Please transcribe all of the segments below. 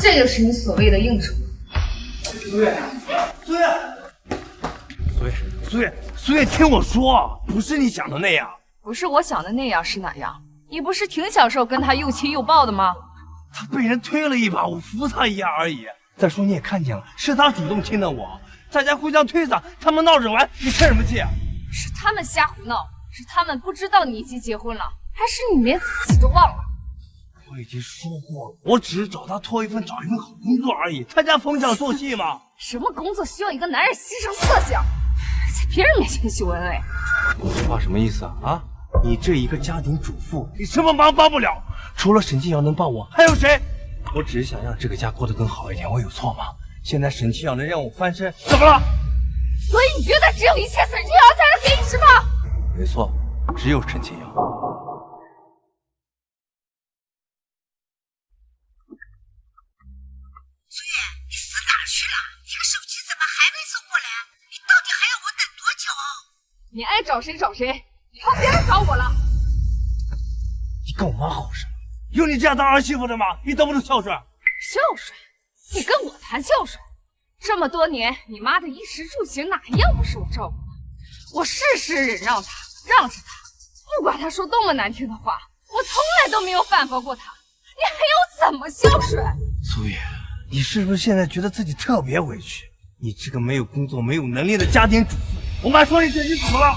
这就是你所谓的应酬。苏月，听我说，不是你想的那样。不是我想的那样是哪样？你不是挺享受跟他又亲又抱的吗？他被人推了一把，我扶他一下而已。再说你也看见了，是他主动亲的我，大家互相推搡，他们闹着玩，你生什么气啊？是他们瞎胡闹，是他们不知道你已经结婚了，还是你连自己都忘了？我已经说过了，我只是找他找一份好工作而已。他家逢场作戏吗？什么工作需要一个男人牺牲色相，在别人面前秀恩爱？你这话什么意思啊？啊，你这一个家庭主妇，你什么忙帮不了？除了沈清瑶能帮我，还有谁？我只是想让这个家过得更好一点，我有错吗？现在沈清瑶能让我翻身，怎么了？所以你觉得只有一切沈清瑶才能给你是吗？没错，只有沈清瑶。苏月，你死哪儿去了？你个手机怎么还没送过来？你到底还要我等多久？你爱找谁找谁，以后别来找我了。你跟我妈好什么？有你这样当儿媳妇的吗？你懂不懂孝顺？孝顺？你跟我谈孝顺？这么多年，你妈的衣食住行哪一样不是我照顾的？我事事忍让她，让着她，不管她说多么难听的话，我从来都没有反驳过她。你还要怎么孝顺？苏月，你是不是现在觉得自己特别委屈？你这个没有工作、没有能力的家庭主妇，我妈说你这，你怎么了？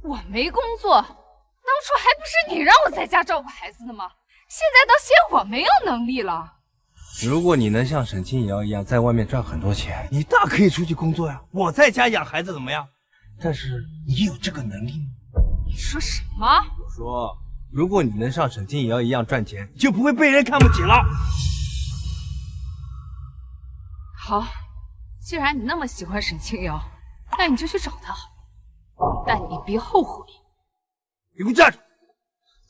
我没工作，当初还不是你让我在家照顾孩子的吗？现在倒嫌我没有能力了。如果你能像沈清瑶一样在外面赚很多钱，你大可以出去工作呀。我在家养孩子怎么样？但是你有这个能力吗？你说什么？我说，如果你能像沈清瑶一样赚钱，就不会被人看不起了。好，既然你那么喜欢沈清瑶，那你就去找她好了，但你别后悔。你给我站住！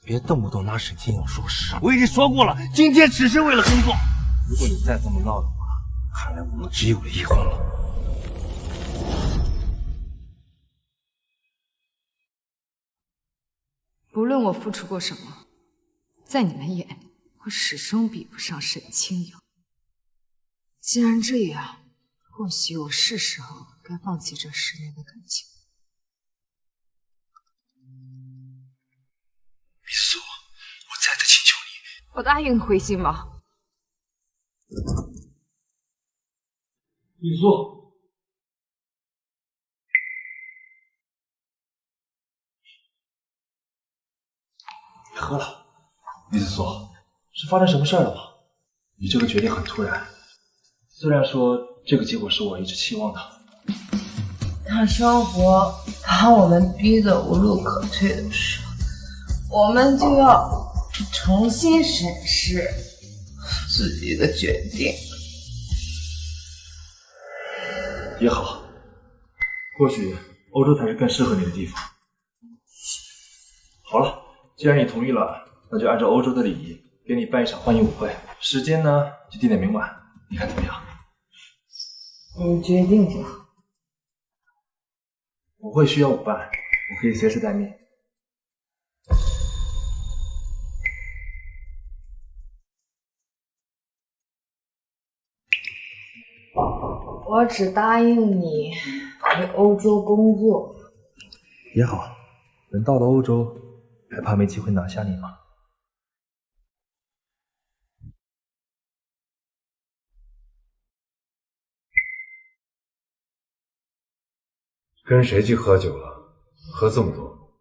别动不动拿沈清瑶说事。我已经说过了，今天只是为了工作。如果你再这么闹的话，看来我们只有离婚了。不论我付出过什么，在你们眼里，我始终比不上沈清瑶。既然这样，或许我是时候该放弃这10年的感情。米苏，我再次请求你，我答应回心吗？米苏。别喝了，李子苏，是发生什么事儿了吗？你这个决定很突然，虽然说这个结果是我一直期望的。当生活把我们逼得无路可退的时候，我们就要重新审视自己的决定。也好，或许欧洲才是更适合你的地方。好了，既然你同意了，那就按照欧洲的礼仪，给你办一场欢迎舞会。时间呢，就定在明晚，你看怎么样？你决定就好。舞会需要舞伴，我可以随时待命。我只答应你回欧洲工作。也好，等到了欧洲，还怕没机会拿下你吗？跟谁去喝酒了？喝这么多？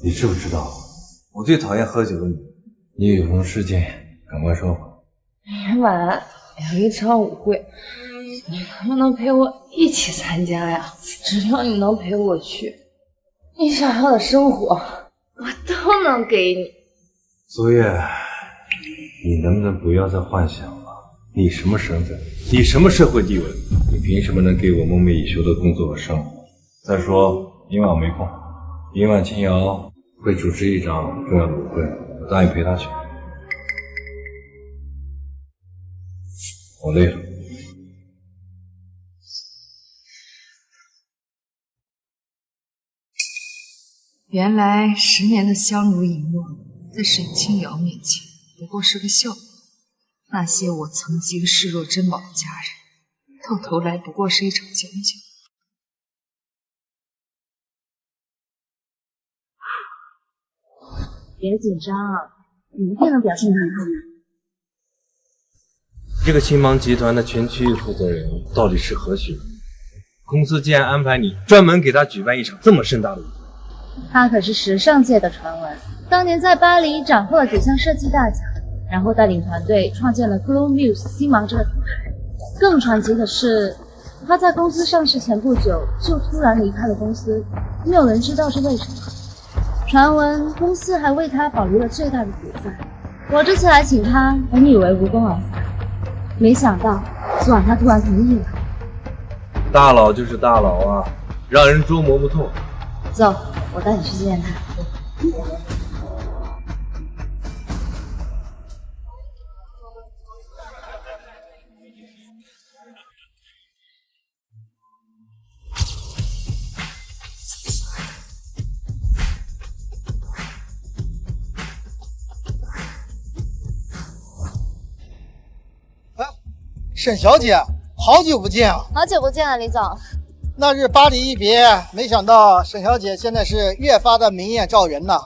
你知不知道，我最讨厌喝酒的女人？你有什么事情，赶快说吧。明晚有一场舞会，你能不能陪我一起参加呀？只要你能陪我去，你想要的生活我都能给你。苏月，你能不能不要再幻想了？你什么身份？你什么社会地位？你凭什么能给我梦寐以求的工作和生活？再说，明晚我没空，明晚青瑶会主持一场重要的舞会，我答应陪她去。我累了。原来10年的相濡以沫，在沈清瑶面前不过是个笑话。那些我曾经视若珍宝的家人，到头来不过是一场将就。别紧张，你一定能表现得很好。这个新芒集团的全区域负责人到底是何许人？公司竟然安排你专门给他举办一场这么盛大的舞会。他可是时尚界的传闻，当年在巴黎斩获了几项设计大奖，然后带领团队创建了 Glow Muse 新芒这个品牌。更传奇的是，他在公司上市前不久就突然离开了公司，没有人知道是为什么。传闻公司还为他保留了最大的股份。我这次来请他，本以为无功而返，没想到昨晚他突然同意了。大佬就是大佬啊，让人捉摸不透。走，我带你去见他。沈小姐，好久不见啊！好久不见了，李总。那日巴黎一别，没想到沈小姐现在是越发的明艳照人呐。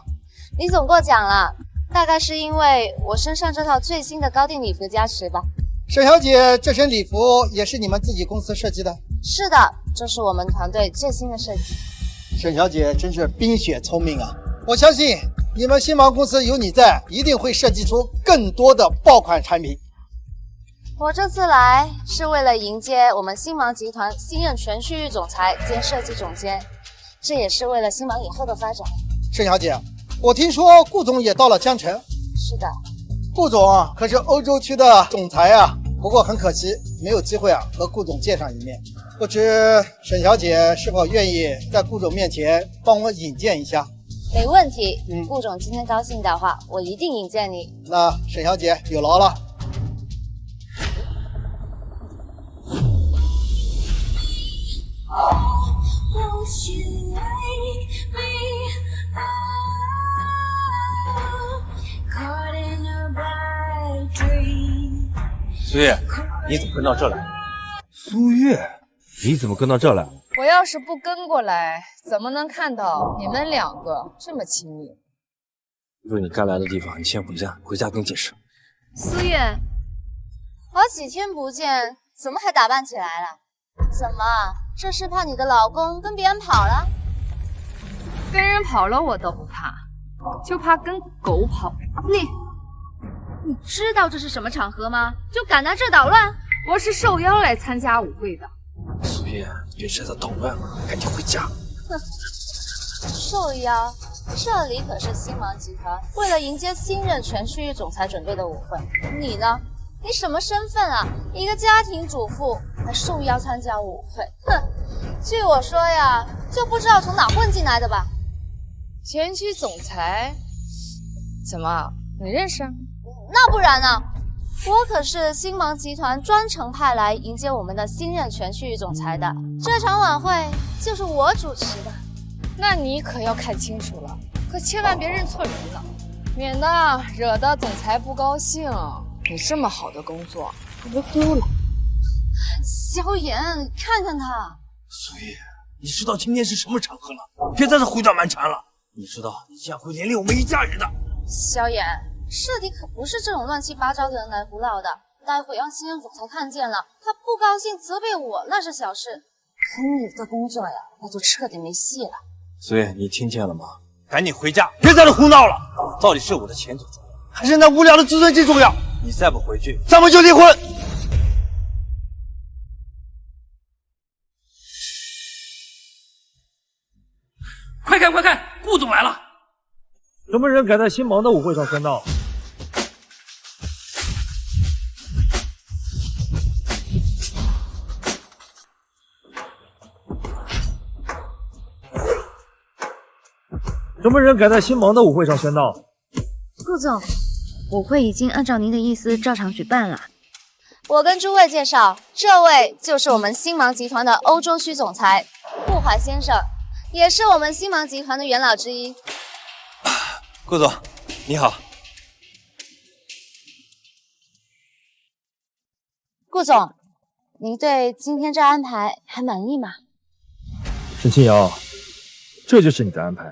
李总过奖了，大概是因为我身上这套最新的高定礼服的加持吧。沈小姐，这身礼服也是你们自己公司设计的？是的，这是我们团队最新的设计。沈小姐真是冰雪聪明啊！我相信你们新芒公司有你在，一定会设计出更多的爆款产品。我这次来是为了迎接我们新芒集团新任全区域总裁兼设计总监，这也是为了新芒以后的发展。沈小姐，我听说顾总也到了江城。是的，顾总可是欧洲区的总裁啊，不过很可惜没有机会和顾总见上一面。不知沈小姐是否愿意在顾总面前帮我引荐一下？没问题。顾总今天高兴的话，我一定引荐你。那沈小姐有劳了。苏月，你怎么跟到这来？苏月，你怎么跟到这来？我要是不跟过来，怎么能看到你们两个这么亲密？不是你该来的地方，你先回家，回家跟你解释。苏月，好几天不见，怎么还打扮起来了？怎么，这是怕你的老公跟别人跑了？跟人跑了我都不怕，就怕跟狗跑。你知道这是什么场合吗？就敢来这捣乱？我是受邀来参加舞会的。苏月，别再捣乱了，赶紧回家。哼，受邀？这里可是新芒集团为了迎接新任全区域总裁准备的舞会，你呢？你什么身份啊？一个家庭主妇还受邀参加舞会？哼！据我说呀，就不知道从哪混进来的吧？前区总裁？怎么，你认识？那不然呢？我可是新芒集团专程派来迎接我们的新任全区域总裁的，这场晚会就是我主持的。那你可要看清楚了，可千万别认错人了，免得惹得总裁不高兴。你这么好的工作，可就丢了。萧炎，看看他。苏月，你知道今天是什么场合了？别在这胡搅蛮缠了。你知道你这样会连累我们一家人的。萧炎，这里可不是这种乱七八糟的人来胡闹的。待会让新任总裁看见了，他不高兴责备我那是小事，可你的工作呀，那就彻底没戏了。苏月，你听见了吗？赶紧回家，别在这胡闹了。到底是我的前途重要，还是那无聊的自尊心重要？你再不回去，咱们就离婚。快看快看，顾总来了！什么人敢在新芒的舞会上喧闹？什么人敢在新芒的舞会上喧闹？顾总，舞会已经按照您的意思照常举办了。我跟诸位介绍，这位就是我们新芒集团的欧洲区总裁顾怀先生。也是我们星芒集团的元老之一。顾总，你好。顾总，您对今天这安排还满意吗？沈清瑶，这就是你的安排，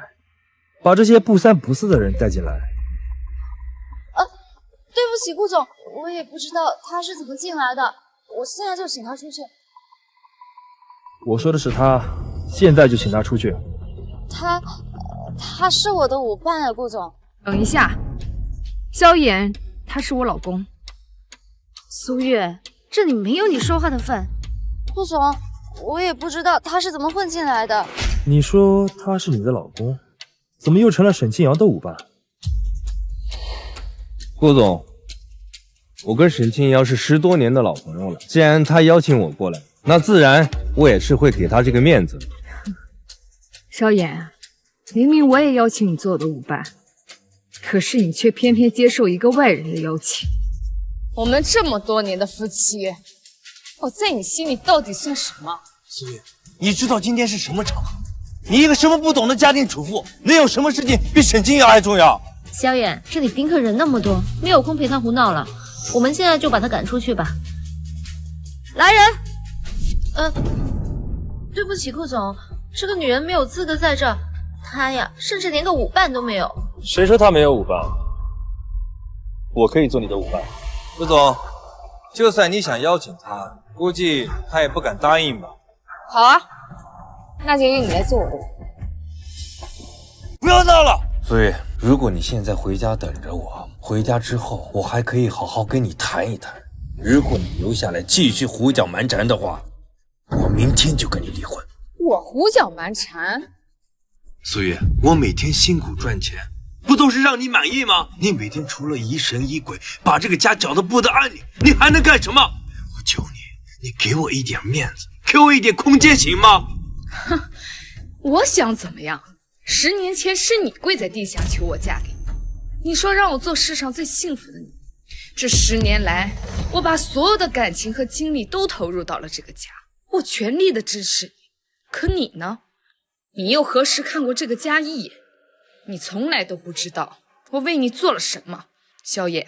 把这些不三不四的人带进来。对不起，顾总，我也不知道他是怎么进来的，我现在就请他出去。我说的是他，现在就请他出去。他是我的舞伴啊，顾总。等一下，萧炎他是我老公。苏月，这里没有你说话的份。顾总，我也不知道他是怎么混进来的。你说他是你的老公，怎么又成了沈清瑶的舞伴？顾总，我跟沈清瑶是10多年的老朋友了，既然他邀请我过来，那自然我也是会给他这个面子。萧炎，明明我也邀请你做我的舞伴，可是你却偏偏接受一个外人的邀请。我们这么多年的夫妻，我在你心里到底算什么？苏月，你知道今天是什么场合？你一个什么不懂的家庭主妇，能有什么事情比沈清瑶还重要？萧炎，这里宾客人那么多，没有空陪他胡闹了。我们现在就把他赶出去吧。来人！对不起，顾总，这个女人没有资格在这儿。她呀，甚至连个舞伴都没有。谁说他没有舞伴？我可以做你的舞伴。顾总，就算你想邀请他，估计他也不敢答应吧？好啊，那就由你来做我的舞伴。不要闹了！所以，如果你现在回家等着我，回家之后我还可以好好跟你谈一谈。如果你留下来继续胡搅蛮缠的话，我明天就跟你离婚。我胡搅蛮缠？苏月，我每天辛苦赚钱，不都是让你满意吗？你每天除了疑神疑鬼，把这个家搅得不得安宁，你还能干什么？我求你，你给我一点面子，给我一点空间行吗？哼，我想怎么样？10年前是你跪在地下求我嫁给你，你说让我做世上最幸福的女人。这10年来，我把所有的感情和精力都投入到了这个家，我全力的支持你。可你呢？你又何时看过这个家一眼？你从来都不知道我为你做了什么。萧炎，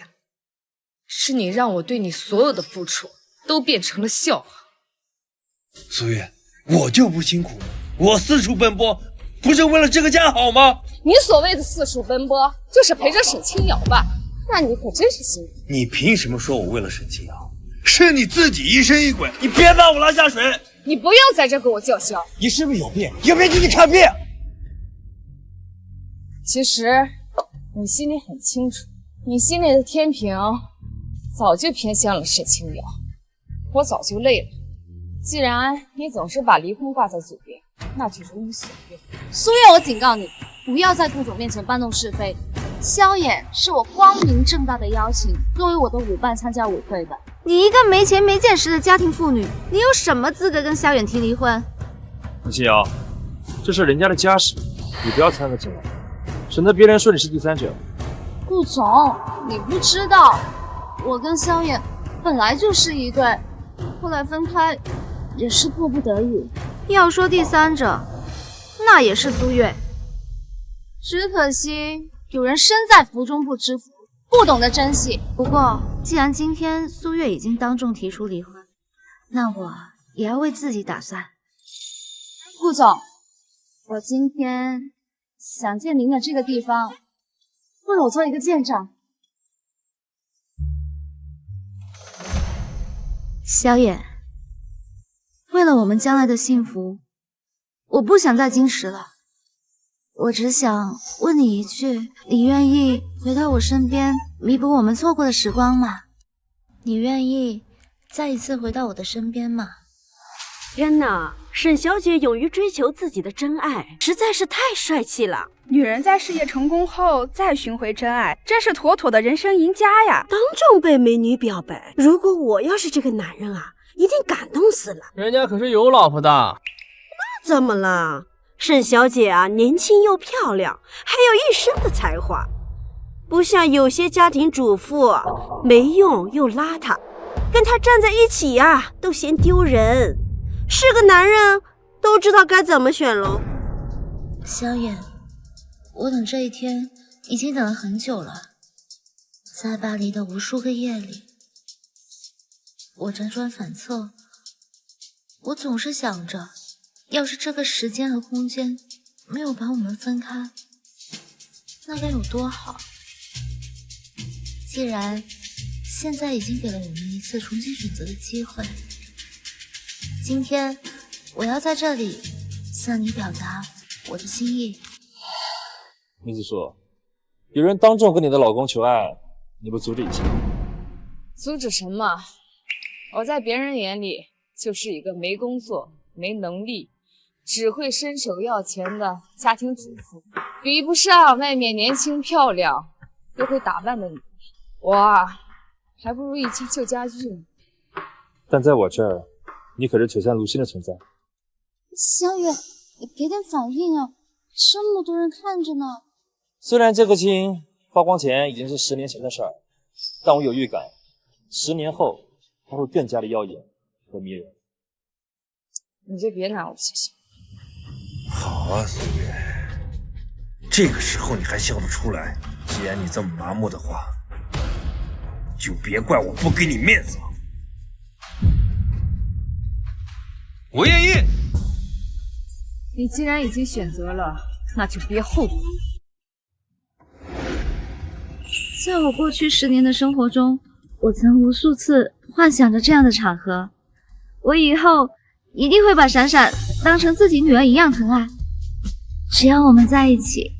是你让我对你所有的付出都变成了笑话。苏月，我就不辛苦，我四处奔波，不是为了这个家好吗？你所谓的四处奔波，就是陪着沈清瑶吧？那你可真是辛苦。你凭什么说我为了沈清瑶？是你自己疑神疑鬼，你别把我拉下水！你不要在这给我叫嚣！你是不是有病？有病就去看病！其实你心里很清楚，你心里的天平早就偏向了沈清瑶。我早就累了，既然你总是把离婚挂在嘴边，那就如你所愿。苏月，我警告你，不要在顾总面前搬弄是非。萧炎是我光明正大的邀请，作为我的舞伴参加舞会的。你一个没钱没见识的家庭妇女，你有什么资格跟萧炎提离婚？沈清瑶，这是人家的家事，你不要掺和进来，省得别人说你是第三者。顾总，你不知道，我跟萧炎本来就是一对，后来分开也是迫不得已。要说第三者，那也是苏月。只可惜有人身在福中不知福，不懂得珍惜。不过，既然今天苏月已经当众提出离婚，那我也要为自己打算。顾总，我今天想借您的这个地方，为我做一个见证。萧炎，为了我们将来的幸福，我不想再矜持了。我只想问你一句，你愿意回到我身边，弥补我们错过的时光吗？你愿意再一次回到我的身边吗？天哪，沈小姐勇于追求自己的真爱，实在是太帅气了。女人在事业成功后再寻回真爱，真是妥妥的人生赢家呀！当众被美女表白，如果我要是这个男人啊，一定感动死了。人家可是有老婆的。那怎么了？沈小姐啊，年轻又漂亮，还有一身的才华，不像有些家庭主妇没用又邋遢，跟她站在一起呀，都嫌丢人。是个男人都知道该怎么选喽。萧衍，我等这一天已经等了很久了。在巴黎的无数个夜里，我辗转反侧，我总是想着，要是这个时间和空间没有把我们分开，那该有多好。既然现在已经给了我们一次重新选择的机会，今天我要在这里向你表达我的心意。梅子树，有人当众跟你的老公求爱，你不阻止一下？阻止什么？我在别人眼里就是一个没工作、没能力，只会伸手要钱的家庭主妇，比不上外面年轻漂亮又会打扮的你。我啊，还不如一起救家具呢。但在我这儿，你可是璀璨如星的存在。小远，你给点反应啊！这么多人看着呢。虽然这颗星发光前已经是10年前的事儿，但我有预感，10年后它会更加的耀眼和迷人。你就别拿我谢谢。好啊，苏月，这个时候你还笑得出来？既然你这么麻木的话，就别怪我不给你面子。我愿意。你既然已经选择了，那就别后悔。在我过去10年的生活中，我曾无数次幻想着这样的场合，我以后一定会把闪闪当成自己女儿一样疼爱。只要我们在一起，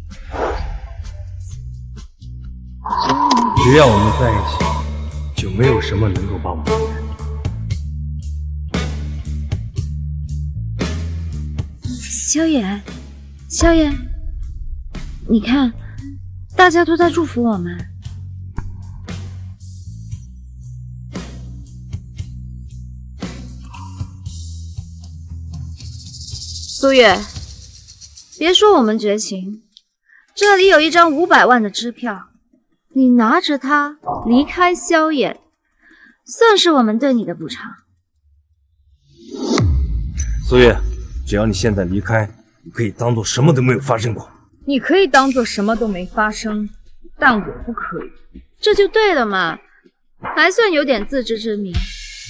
只要我们在一起，就没有什么能够把我们分开。萧衍，萧衍，你看，大家都在祝福我们。苏月，别说我们绝情，这里有一张500万的支票，你拿着它离开萧衍，算是我们对你的补偿。苏月，只要你现在离开，你可以当做什么都没有发生过。你可以当做什么都没发生，但我不可以。这就对了嘛，还算有点自知之明。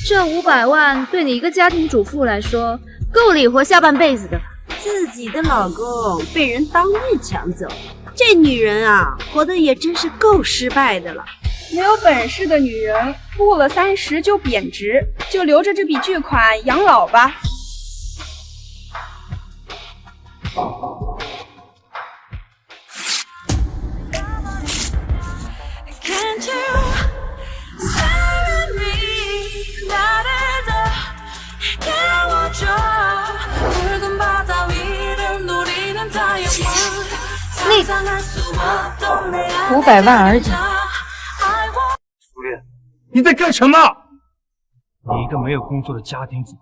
这500万对你一个家庭主妇来说，够你活下半辈子的吧？自己的老公被人当面抢走，这女人啊，活得也真是够失败的了。没有本事的女人，过了30就贬值，就留着这笔巨款养老吧。你500万而已。苏月，你在干什么？你一个没有工作的家庭主妇，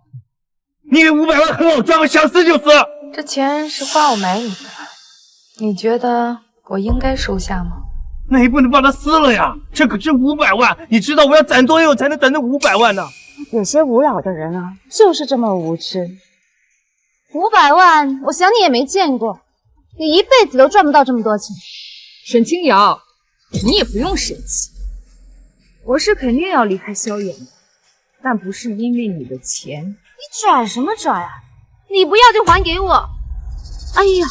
你以为500万很好赚吗？想死就死！这钱是花我买你的，你觉得我应该收下吗？那也不能把它撕了呀！这可值500万，你知道我要攒多久才能攒这500万呢？有些无聊的人啊，就是这么无知。 500万，我想你也没见过，你一辈子都赚不到这么多钱。沈清瑶，你也不用生气，我是肯定要离开萧衍的，但不是因为你的钱。你拽什么拽啊？你不要就还给我！哎呀，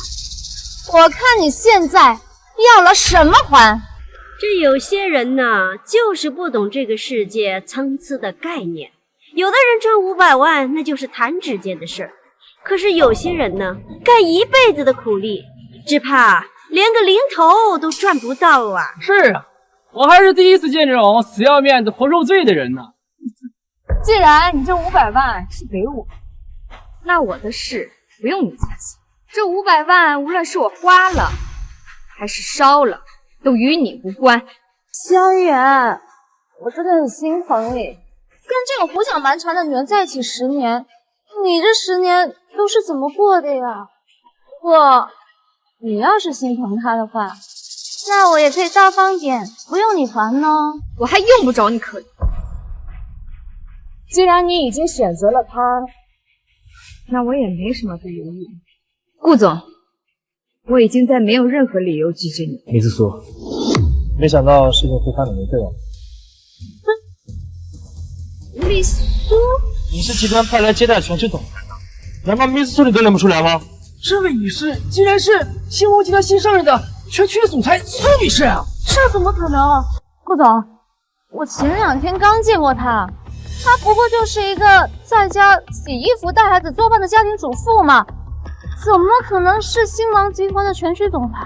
我看你现在要了什么还？这有些人呢，就是不懂这个世界参差的概念。有的人赚500万，那就是弹指间的事儿。 可是有些人呢，干一辈子的苦力，只怕连个零头都赚不到啊！是啊，我还是第一次见这种死要面子活受罪的人呢。既然你这500万是给我，那我的事不用你操心。这500万无论是我花了还是烧了，都与你无关。萧远，我真的很心疼你，跟这种胡搅蛮缠的女人在一起10年，你这10年。 都是怎么过的呀？不过，你要是心疼他的话，那我也可以大方点，不用你还呢。我还用不着你可怜。既然你已经选择了他，那我也没什么可犹豫。顾总，我已经再没有任何理由拒绝你。梅子苏，没想到事情会发展成这样。丽苏，你是集团派来接待全区总裁的，难道梅子苏你都认不出来吗？这位女士竟然是星光集团新上任的全区总裁苏女士啊！这怎么可能？顾总，我前2天刚见过她，她不过就是一个在家洗衣服、带孩子、做饭的家庭主妇嘛，怎么可能是星芒集团的全区总裁？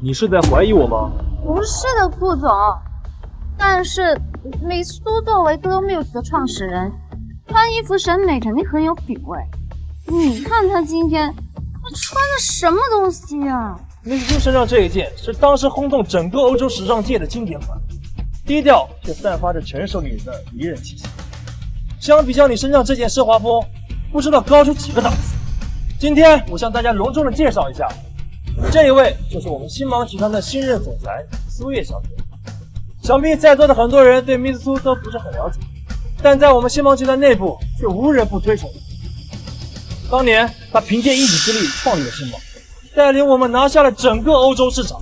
你是在怀疑我吗？不是的，顾总。但是美苏作为 Glow Muse 的创始人，穿衣服审美肯定很有品味。你看她今天穿的什么东西啊？梅子苏身上这一件是当时轰动整个欧洲时尚界的经典款，低调却散发着成熟女人的迷人气息。相比较你身上这件奢华风，不知道高出几个档次。今天我向大家隆重的介绍一下，这一位就是我们星芒集团的新任总裁苏月小姐。想必在座的很多人对梅子苏都不是很了解，但在我们星芒集团内部却无人不推崇。当年她凭借一己之力创立了星芒，带领我们拿下了整个欧洲市场。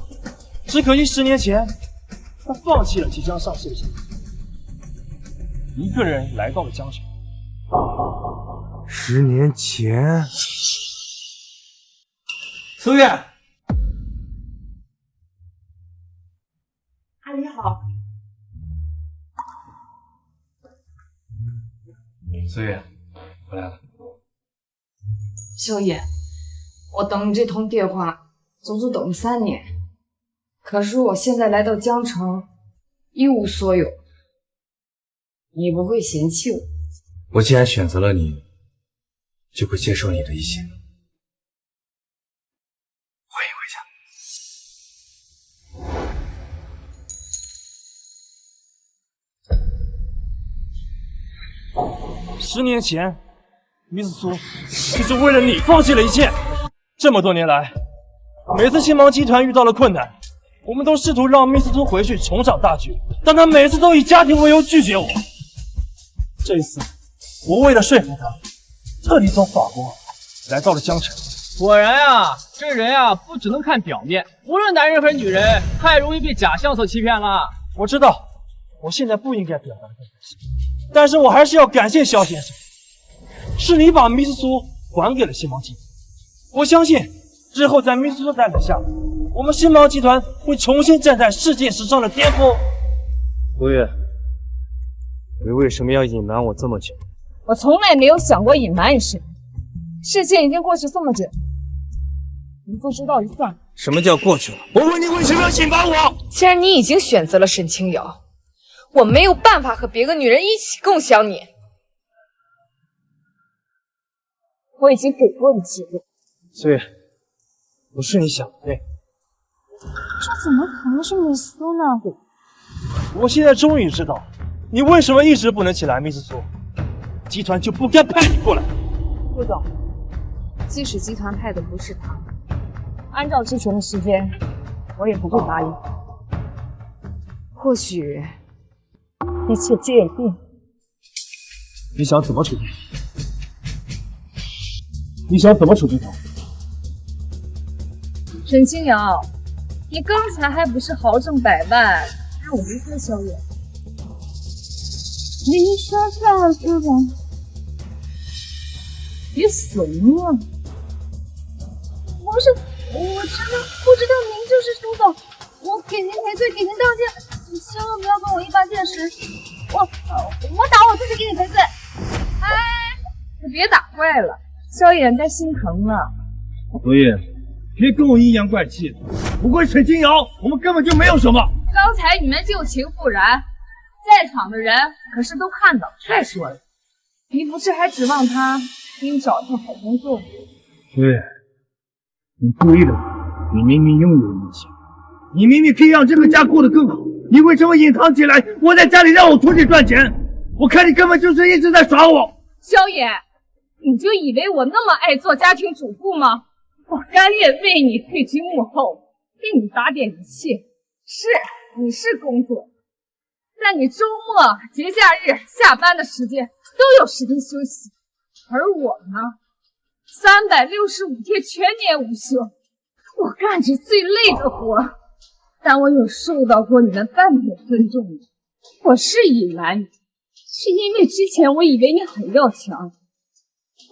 只可惜10年前，她放弃了即将上市的星芒，一个人来到了江城。10年前，苏月，阿姨好。苏月，回来了。萧野，我等你这通电话足足等了3年，可是我现在来到江城，一无所有，你不会嫌弃我？我既然选择了你，就会接受你的一切。欢迎回家。10年前，梅子苏就是为了你放弃了一切。这么多年来，每次星芒集团遇到了困难，我们都试图让梅子苏回去重掌大局，但她每次都以家庭为由拒绝我。这一次，我为了说服她，特地从法国来到了江城。果然啊，这人啊不只能看表面，无论男人和女人，太容易被假象所欺骗了。我知道，我现在不应该表达的更开心，但是我还是要感谢萧先生，是你把梅子苏还给了星芒集团。我相信日后在梅子苏的带领下，我们星芒集团会重新站在世界时尚的巅峰。吴越，你为什么要隐瞒我这么久？我从来没有想过隐瞒你什么，事情已经过去这么久，你不知道就算了。什么叫过去了？我问你为什么要隐瞒我？既然你已经选择了沈清瑶，我没有办法和别的女人一起共享你。我已经给过你机会。苏月，不是你想的那样。这怎么可能是美苏呢？我现在终于知道，你为什么一直不能起来，梅子苏。集团就不该派你过来。顾总，即使集团派的不是他，按照之前的时间，我也不会答应。或许一切皆已定。你想怎么处置？你想怎么处置他？沈清瑶，你刚才还不是豪挣100万让我离开萧远？你说这是吧？别怂啊！不是，我真的不知道您就是苏总，我给您赔罪，给您道歉，你千万不要跟我一般见识。我打我自己给你赔罪。哎，你别打坏了，萧远该心疼了。所以别跟我阴阳怪气，不过沈清瑶，我们根本就没有什么。刚才你们旧情复燃，在场的人可是都看到，再说了，你不是还指望他给你找一份好工作吗？对，你故意的，你明明拥有一切，你明明可以让这个家过得更好，你为什么隐藏起来？我在家里让我出去赚钱，我看你根本就是一直在耍我。萧野，你就以为我那么爱做家庭主妇吗？我甘愿为你退居幕后，给你打点一切。是，你是工作，但你周末、节假日、下班的时间都有时间休息，而我呢，365天全年无休。我甘干着最累的活，但我有受到过你们半点尊重吗？我是隐瞒你，是因为之前我以为你很要强，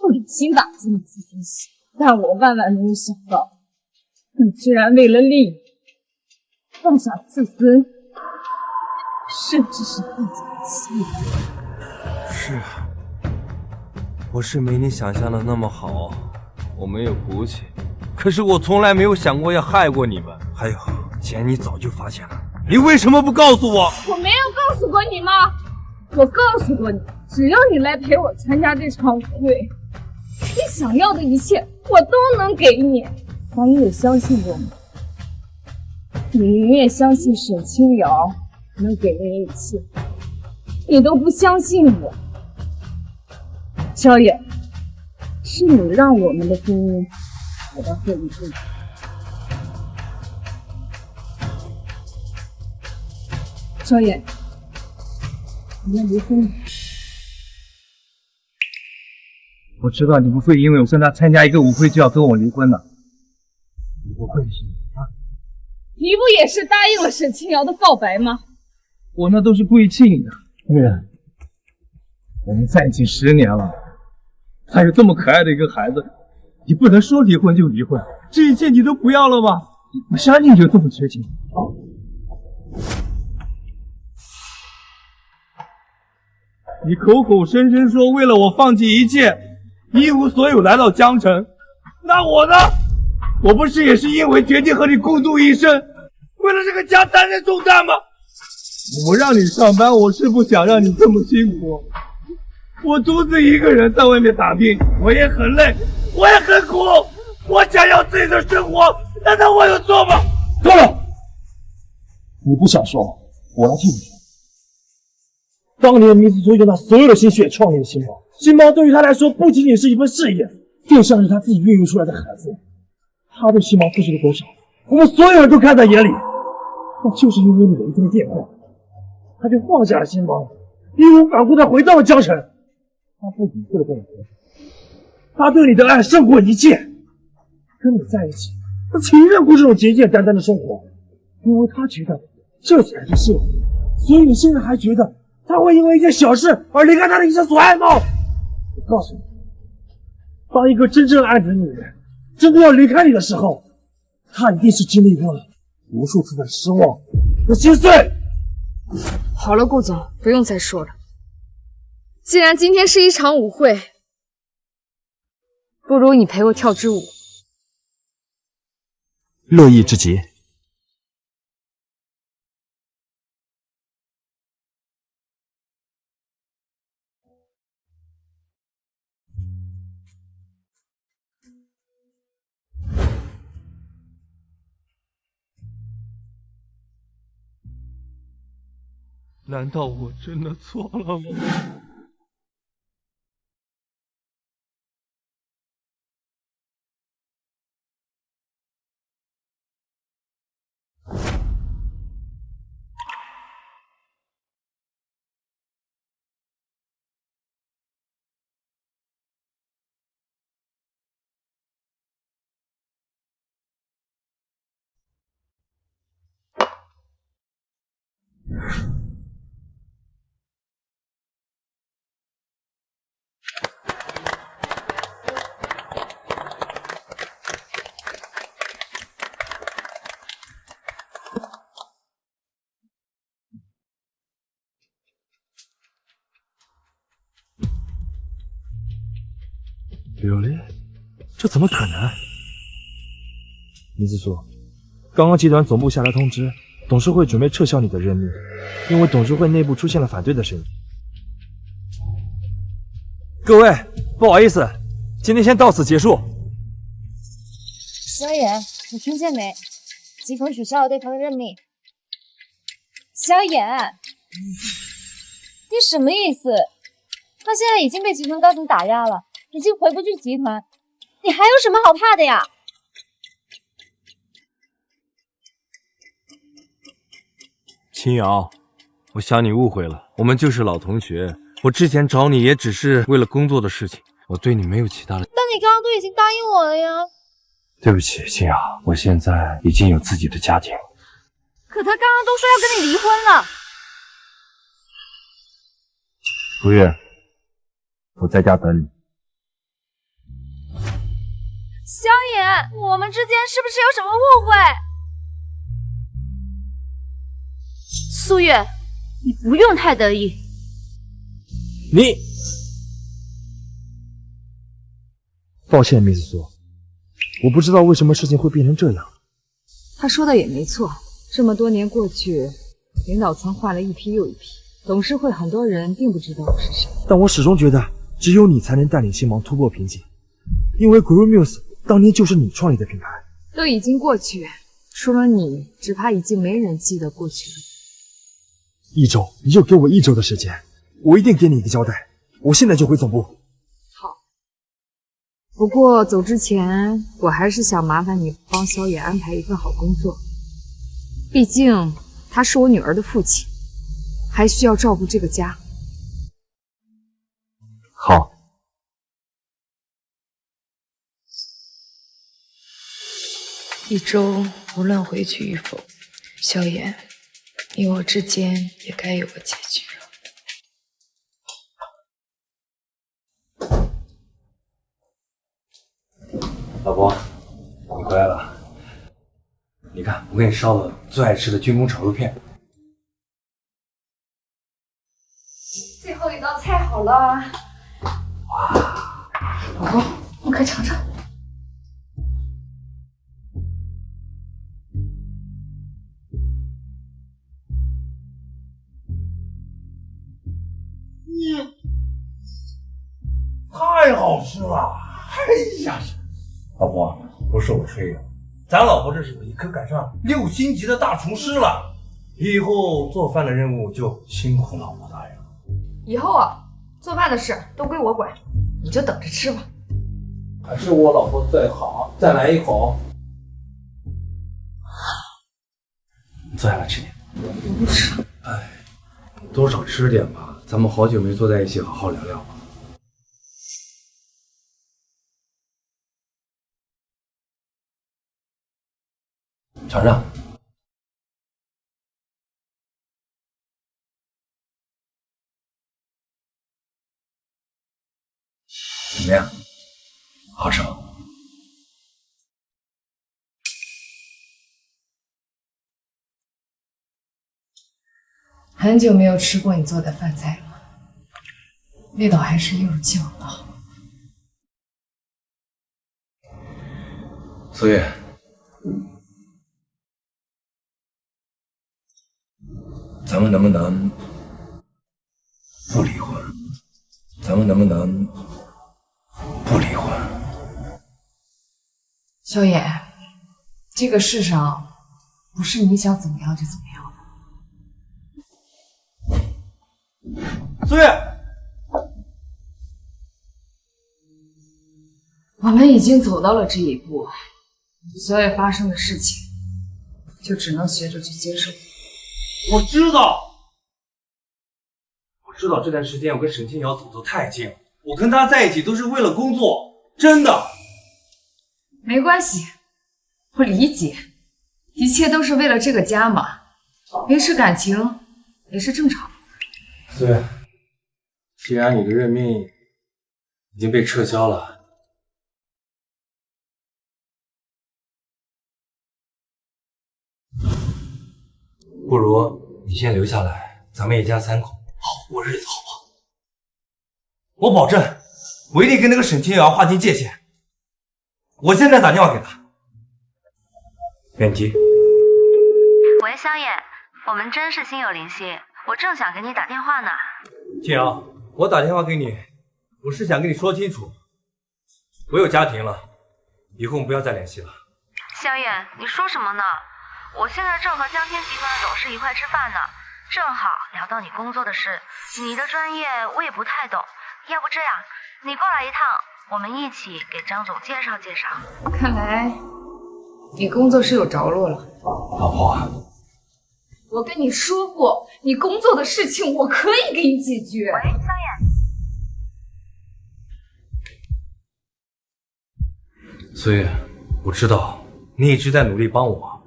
不忍心打击你自尊心，但我万万没有想到，你居然为了利益放下自尊，甚至是自己的心。是，我是没你想象的那么好，我没有骨气，可是我从来没有想过要害过你们。还有，既然你早就发现了，你为什么不告诉我？我没有告诉过你吗？我告诉过你，只要你来陪我参加这场舞会，你想要的一切我都能给你。那你有相信过吗？你宁愿相信沈清瑶能给你一切，你都不相信我。萧野，是你让我们的婚姻走到这一步。萧野，我们离婚吧。我知道你不会因为我跟他参加一个舞会就要跟我离婚的，不会是啊？你不也是答应了沈清瑶的告白吗？我那都是故意气你的。对呀，我们在一起10年了，还有这么可爱的一个孩子，你不能说离婚就离婚，这一切你都不要了吗？我相信你就这么绝情。你口口声声说为了我放弃一切，一无所有来到江城，那我呢？我不是也是因为决定和你共度一生，为了这个家担任重担吗？我让你上班，我是不想让你这么辛苦。我独自一个人在外面打拼，我也很累，我也很苦，我想要自己的生活，难道我有错吗？够了！你不想说，我来替你说。当年米子所用他所有的心血创立了星猫，星猫对于他来说不仅仅是一份事业，更像是他自己孕育出来的孩子。他对星猫付出了多少，我们所有人都看在眼里。但就是因为你的一通电话，他就放下了星猫，义无反顾地回到了江城。他不理会的跟我说，他对你的爱胜过一切。跟你在一起，他情愿过这种简简单单的生活，因为他觉得这才是幸福。所以你现在还觉得他会因为一件小事而离开他的一生所爱吗？我告诉你，当一个真正爱你的女人真的要离开你的时候，她一定是经历过了无数次的失望和心碎。好了，顾总，不用再说了。既然今天是一场舞会，不如你陪我跳支舞。乐意之极。难道我真的错了吗？柳莲，这怎么可能？林子树，刚刚集团总部下达通知，董事会准备撤销你的任命，因为董事会内部出现了反对的声音。各位，不好意思，今天先到此结束。萧炎，你听见没？集团取消了对他的任命。萧炎，你什么意思？他现在已经被集团高层打压了，已经回不去集团，你还有什么好怕的呀？秦瑶，我想你误会了，我们就是老同学。我之前找你也只是为了工作的事情，我对你没有其他的。但你刚刚都已经答应我了呀。对不起，清瑶，我现在已经有自己的家庭了。可他刚刚都说要跟你离婚了。苏月，我在家等你。萧野，我们之间是不是有什么误会？苏月，你不用太得意。你，抱歉，Miss苏，我不知道为什么事情会变成这样。他说的也没错，这么多年过去，领导层换了一批又一批，董事会很多人并不知道我是谁。但我始终觉得，只有你才能带领星芒突破瓶颈，因为 Grow Muse 当年就是你创立的品牌。都已经过去，除了你，只怕已经没人记得过去了。1周，你就给我1周的时间，我一定给你一个交代。我现在就回总部。好，不过走之前，我还是想麻烦你帮萧野安排一份好工作。毕竟他是我女儿的父亲，还需要照顾这个家。好。1周无论回去与否，萧野，你我之间也该有个结局了。老婆，你回来了。你看，我给你烧了最爱吃的军工炒肉片。最后一道菜好了。哇，老公，你快尝尝。太好吃了！哎呀，老婆，不是我吹的，咱老婆这是可赶上6星级的大厨师了，以后做饭的任务就辛苦老婆大人了。以后啊，做饭的事都归我管，你就等着吃吧。还是我老婆最好，再来一口。你坐下来吃点。我不吃。哎，多少吃点吧，咱们好久没坐在一起好好聊聊了。尝尝。怎么样？好吃吗？很久没有吃过你做的饭菜了，味道还是一如既往的好。苏月，咱们能不能不离婚？咱们能不能不离婚？萧野，这个世上不是你想怎么样就怎么样的。苏月，我们已经走到了这一步，所有发生的事情就只能学着去接受。我知道这段时间我跟沈清瑶走得太近了，我跟她在一起都是为了工作，真的。没关系，我理解，一切都是为了这个家嘛，维持感情也是正常的。苏月，既然你的任命已经被撤销了，不如你先留下来，咱们一家3口好过日子，好不好？我保证，我一定跟那个沈清瑶划清界限。我现在打电话给他。远机。喂，萧野，我们真是心有灵犀，我正想给你打电话呢。清瑶，我打电话给你，我是想跟你说清楚，我有家庭了，以后我们不要再联系了。萧野，你说什么呢？我现在正和江天集团的董事一块吃饭呢，正好聊到你工作的事，你的专业我也不太懂，要不这样，你过来一趟，我们一起给张总介绍介绍。看来你工作是有着落了。老婆，我跟你说过，你工作的事情我可以给你解决。喂，萧野。苏月，我知道你一直在努力帮我，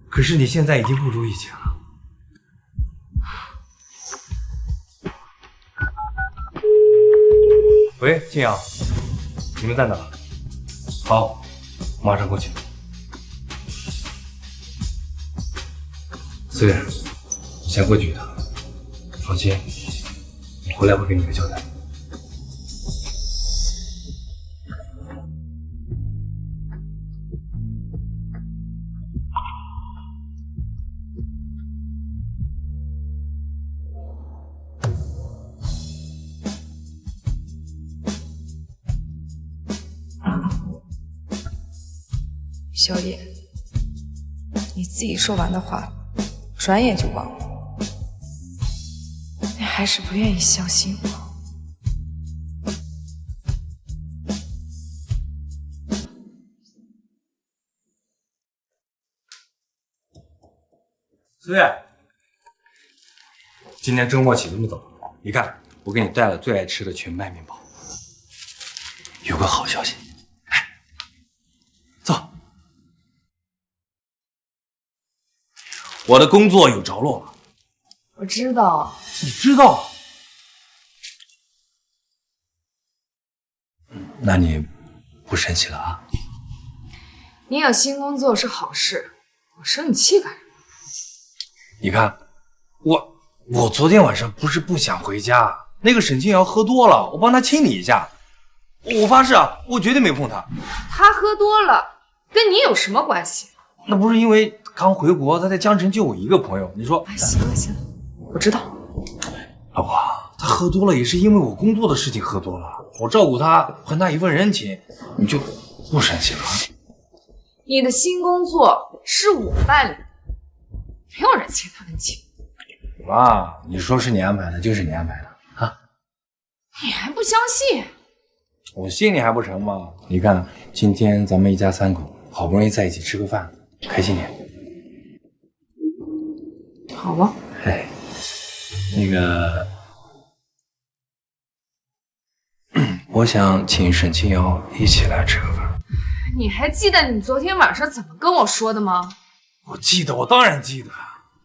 可是你现在已经不如以前了。喂，静阳，你们在哪？好，马上过去。思月，先过去一趟。放心，我回来会给你个交代。小野，你自己说完的话，转眼就忘了。你还是不愿意相信我。思月，今天周末起这么早，你看我给你带了最爱吃的全麦面包。有个好消息，走。我的工作有着落了。我知道。你知道？那你不生气了啊？你有新工作是好事，我生你气干什么？你看，我昨天晚上不是不想回家，那个沈清瑶喝多了，我帮她清理一下。我发誓啊，我绝对没碰她。他喝多了，跟你有什么关系？那不是因为刚回国，他在江城就我一个朋友。你说？行了行了，我知道。老婆，他喝多了也是因为我工作的事情喝多了，我照顾他，还他一份人情，你就不生气了？你的新工作是我办理，没有人欠他人情。妈，你说是你安排的，就是你安排的啊？你还不相信？我信你还不成吗？你看，今天咱们一家三口好不容易在一起吃个饭，开心点。好吧。哎，那个，我想请沈清瑶一起来吃个饭。你还记得你昨天晚上怎么跟我说的吗？我记得，我当然记得，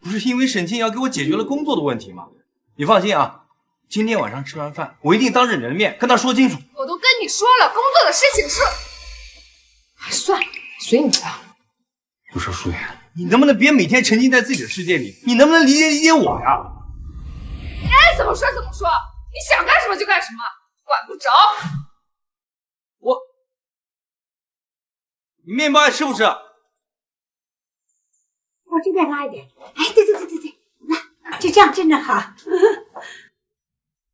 不是因为沈清瑶给我解决了工作的问题吗？你放心啊，今天晚上吃完饭，我一定当着你的面跟他说清楚。我都跟你说了，工作的事情是……算了，随你吧。不是舒言，你能不能别每天沉浸在自己的世界里？你能不能理解我呀？你爱怎么说怎么说，你想干什么就干什么，管不着。你面包还吃不吃？往这边拉一点。哎，对，那就这样正好。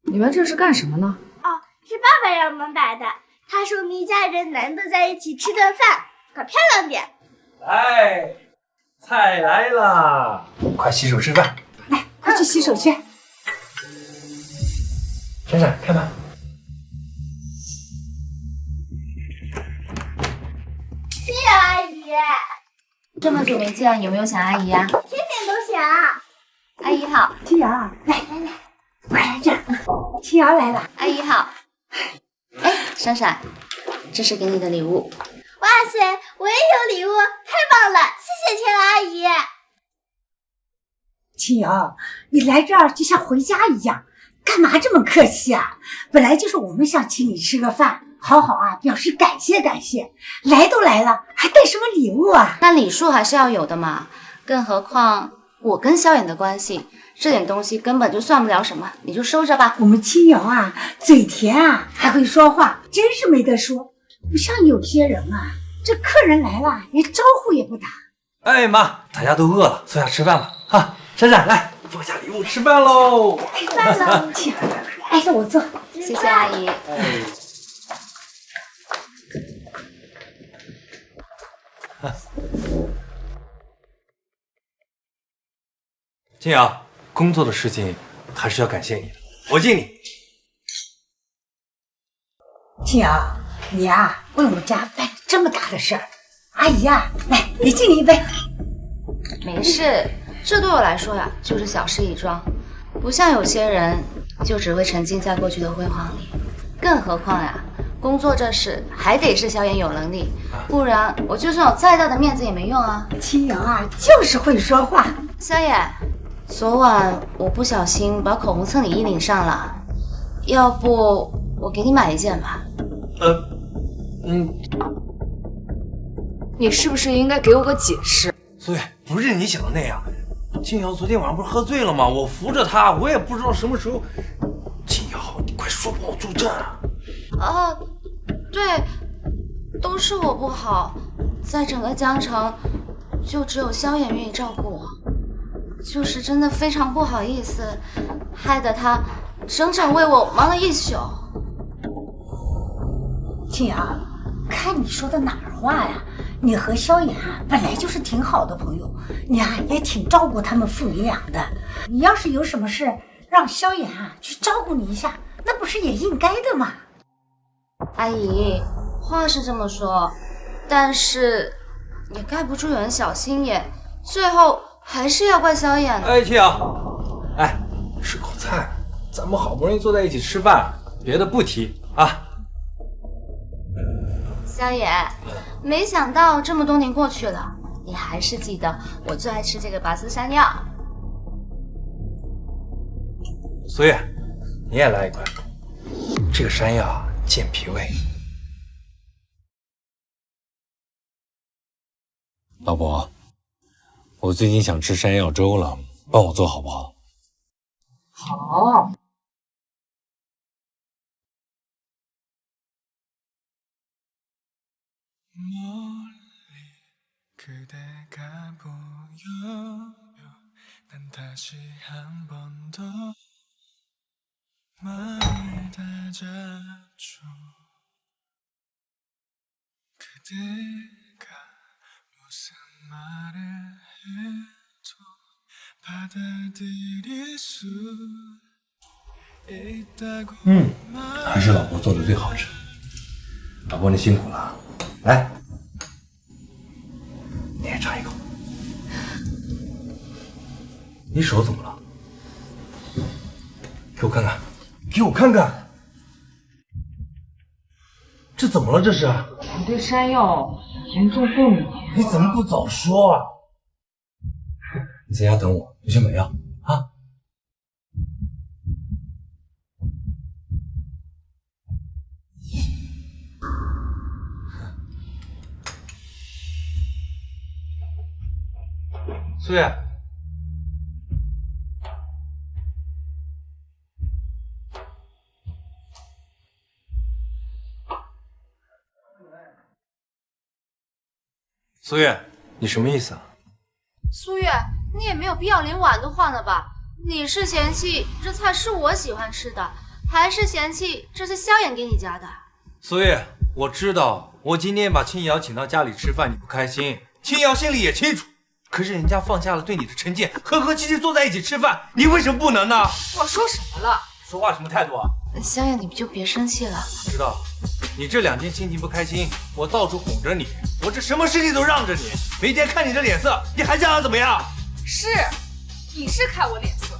你们这是干什么呢？哦，是爸爸让我们摆的。他说我们一家人难得在一起吃顿饭，搞漂亮点。来，菜来了，快洗手吃饭。来，快去洗手去。闪闪，开门。谢谢阿姨。这么久没见，有没有想阿姨呀？天天都想。阿姨好。青瑶，来，我来这儿。青瑶来了。阿姨好。哎，闪闪，这是给你的礼物。哇塞，我也有礼物，太棒了！谢谢青瑶阿姨。青瑶，你来这儿就像回家一样，干嘛这么客气啊？本来就是我们想请你吃个饭，好好啊，表示感谢。来都来了，还带什么礼物啊？那礼数还是要有的嘛，更何况我跟萧衍的关系，这点东西根本就算不了什么，你就收着吧。我们青瑶啊，嘴甜啊，还会说话，真是没得说。不像有些人啊，这客人来了连招呼也不打。哎妈，大家都饿了，坐下吃饭吧。哈，闪闪来，坐下礼物吃饭喽。吃饭喽，请，挨着我坐。谢谢阿姨。青瑶，工作的事情还是要感谢你的，我敬你。青瑶，你啊为我们家办这么大的事儿，阿姨啊，来也敬你一杯。没事，这对我来说呀就是小事一桩，不像有些人就只会沉浸在过去的辉煌里。更何况呀，工作这事还得是萧炎有能力，不然我就算有再大的面子也没用啊。青瑶啊，就是会说话。萧炎，昨晚我不小心把口红蹭你衣领上了，要不我给你买一件吧？你是不是应该给我个解释？苏月，不是你想的那样。青瑶昨天晚上不是喝醉了吗？我扶着她，我也不知道什么时候。青瑶，你快说，帮我作证啊！哦，对，都是我不好，在整个江城，就只有萧炎愿意照顾我，就是真的非常不好意思，害得他整整为我忙了一宿。青瑶，看你说的哪儿话呀？你和萧炎啊，本来就是挺好的朋友，你啊也挺照顾他们父女俩的。你要是有什么事，让萧炎啊去照顾你一下，那不是也应该的吗？阿姨，话是这么说，但是也盖不住有人小心眼，最后还是要怪萧炎的。哎，青瑶，哎，吃口菜，咱们好不容易坐在一起吃饭，别的不提啊。萧炎，没想到这么多年过去了，你还是记得我最爱吃这个拔丝山药。苏月，你也来一块。这个山药健脾胃。老婆，我最近想吃山药粥了，帮我做好不好？好。还是老婆做的最好吃。老婆你辛苦了，来，你也尝一口。你手怎么了？给我看看，给我看看，这怎么了？这是？我对山药严重过敏。你怎么不早说啊？你在家等我，我去买药啊。苏月，苏月，你什么意思啊？苏月，你也没有必要连碗都换了吧？你是嫌弃这菜是我喜欢吃的，还是嫌弃这是萧炎给你夹的？苏月，我知道，我今天把青瑶请到家里吃饭，你不开心，青瑶心里也清楚。可是人家放下了对你的成见，和和气气坐在一起吃饭，你为什么不能呢？我说什么了？说话什么态度啊？萧炎，你就别生气了。知道，你这2天心情不开心，我到处哄着你，我这什么事情都让着你，每天看你的脸色，你还想要怎么样？是，你是看我脸色，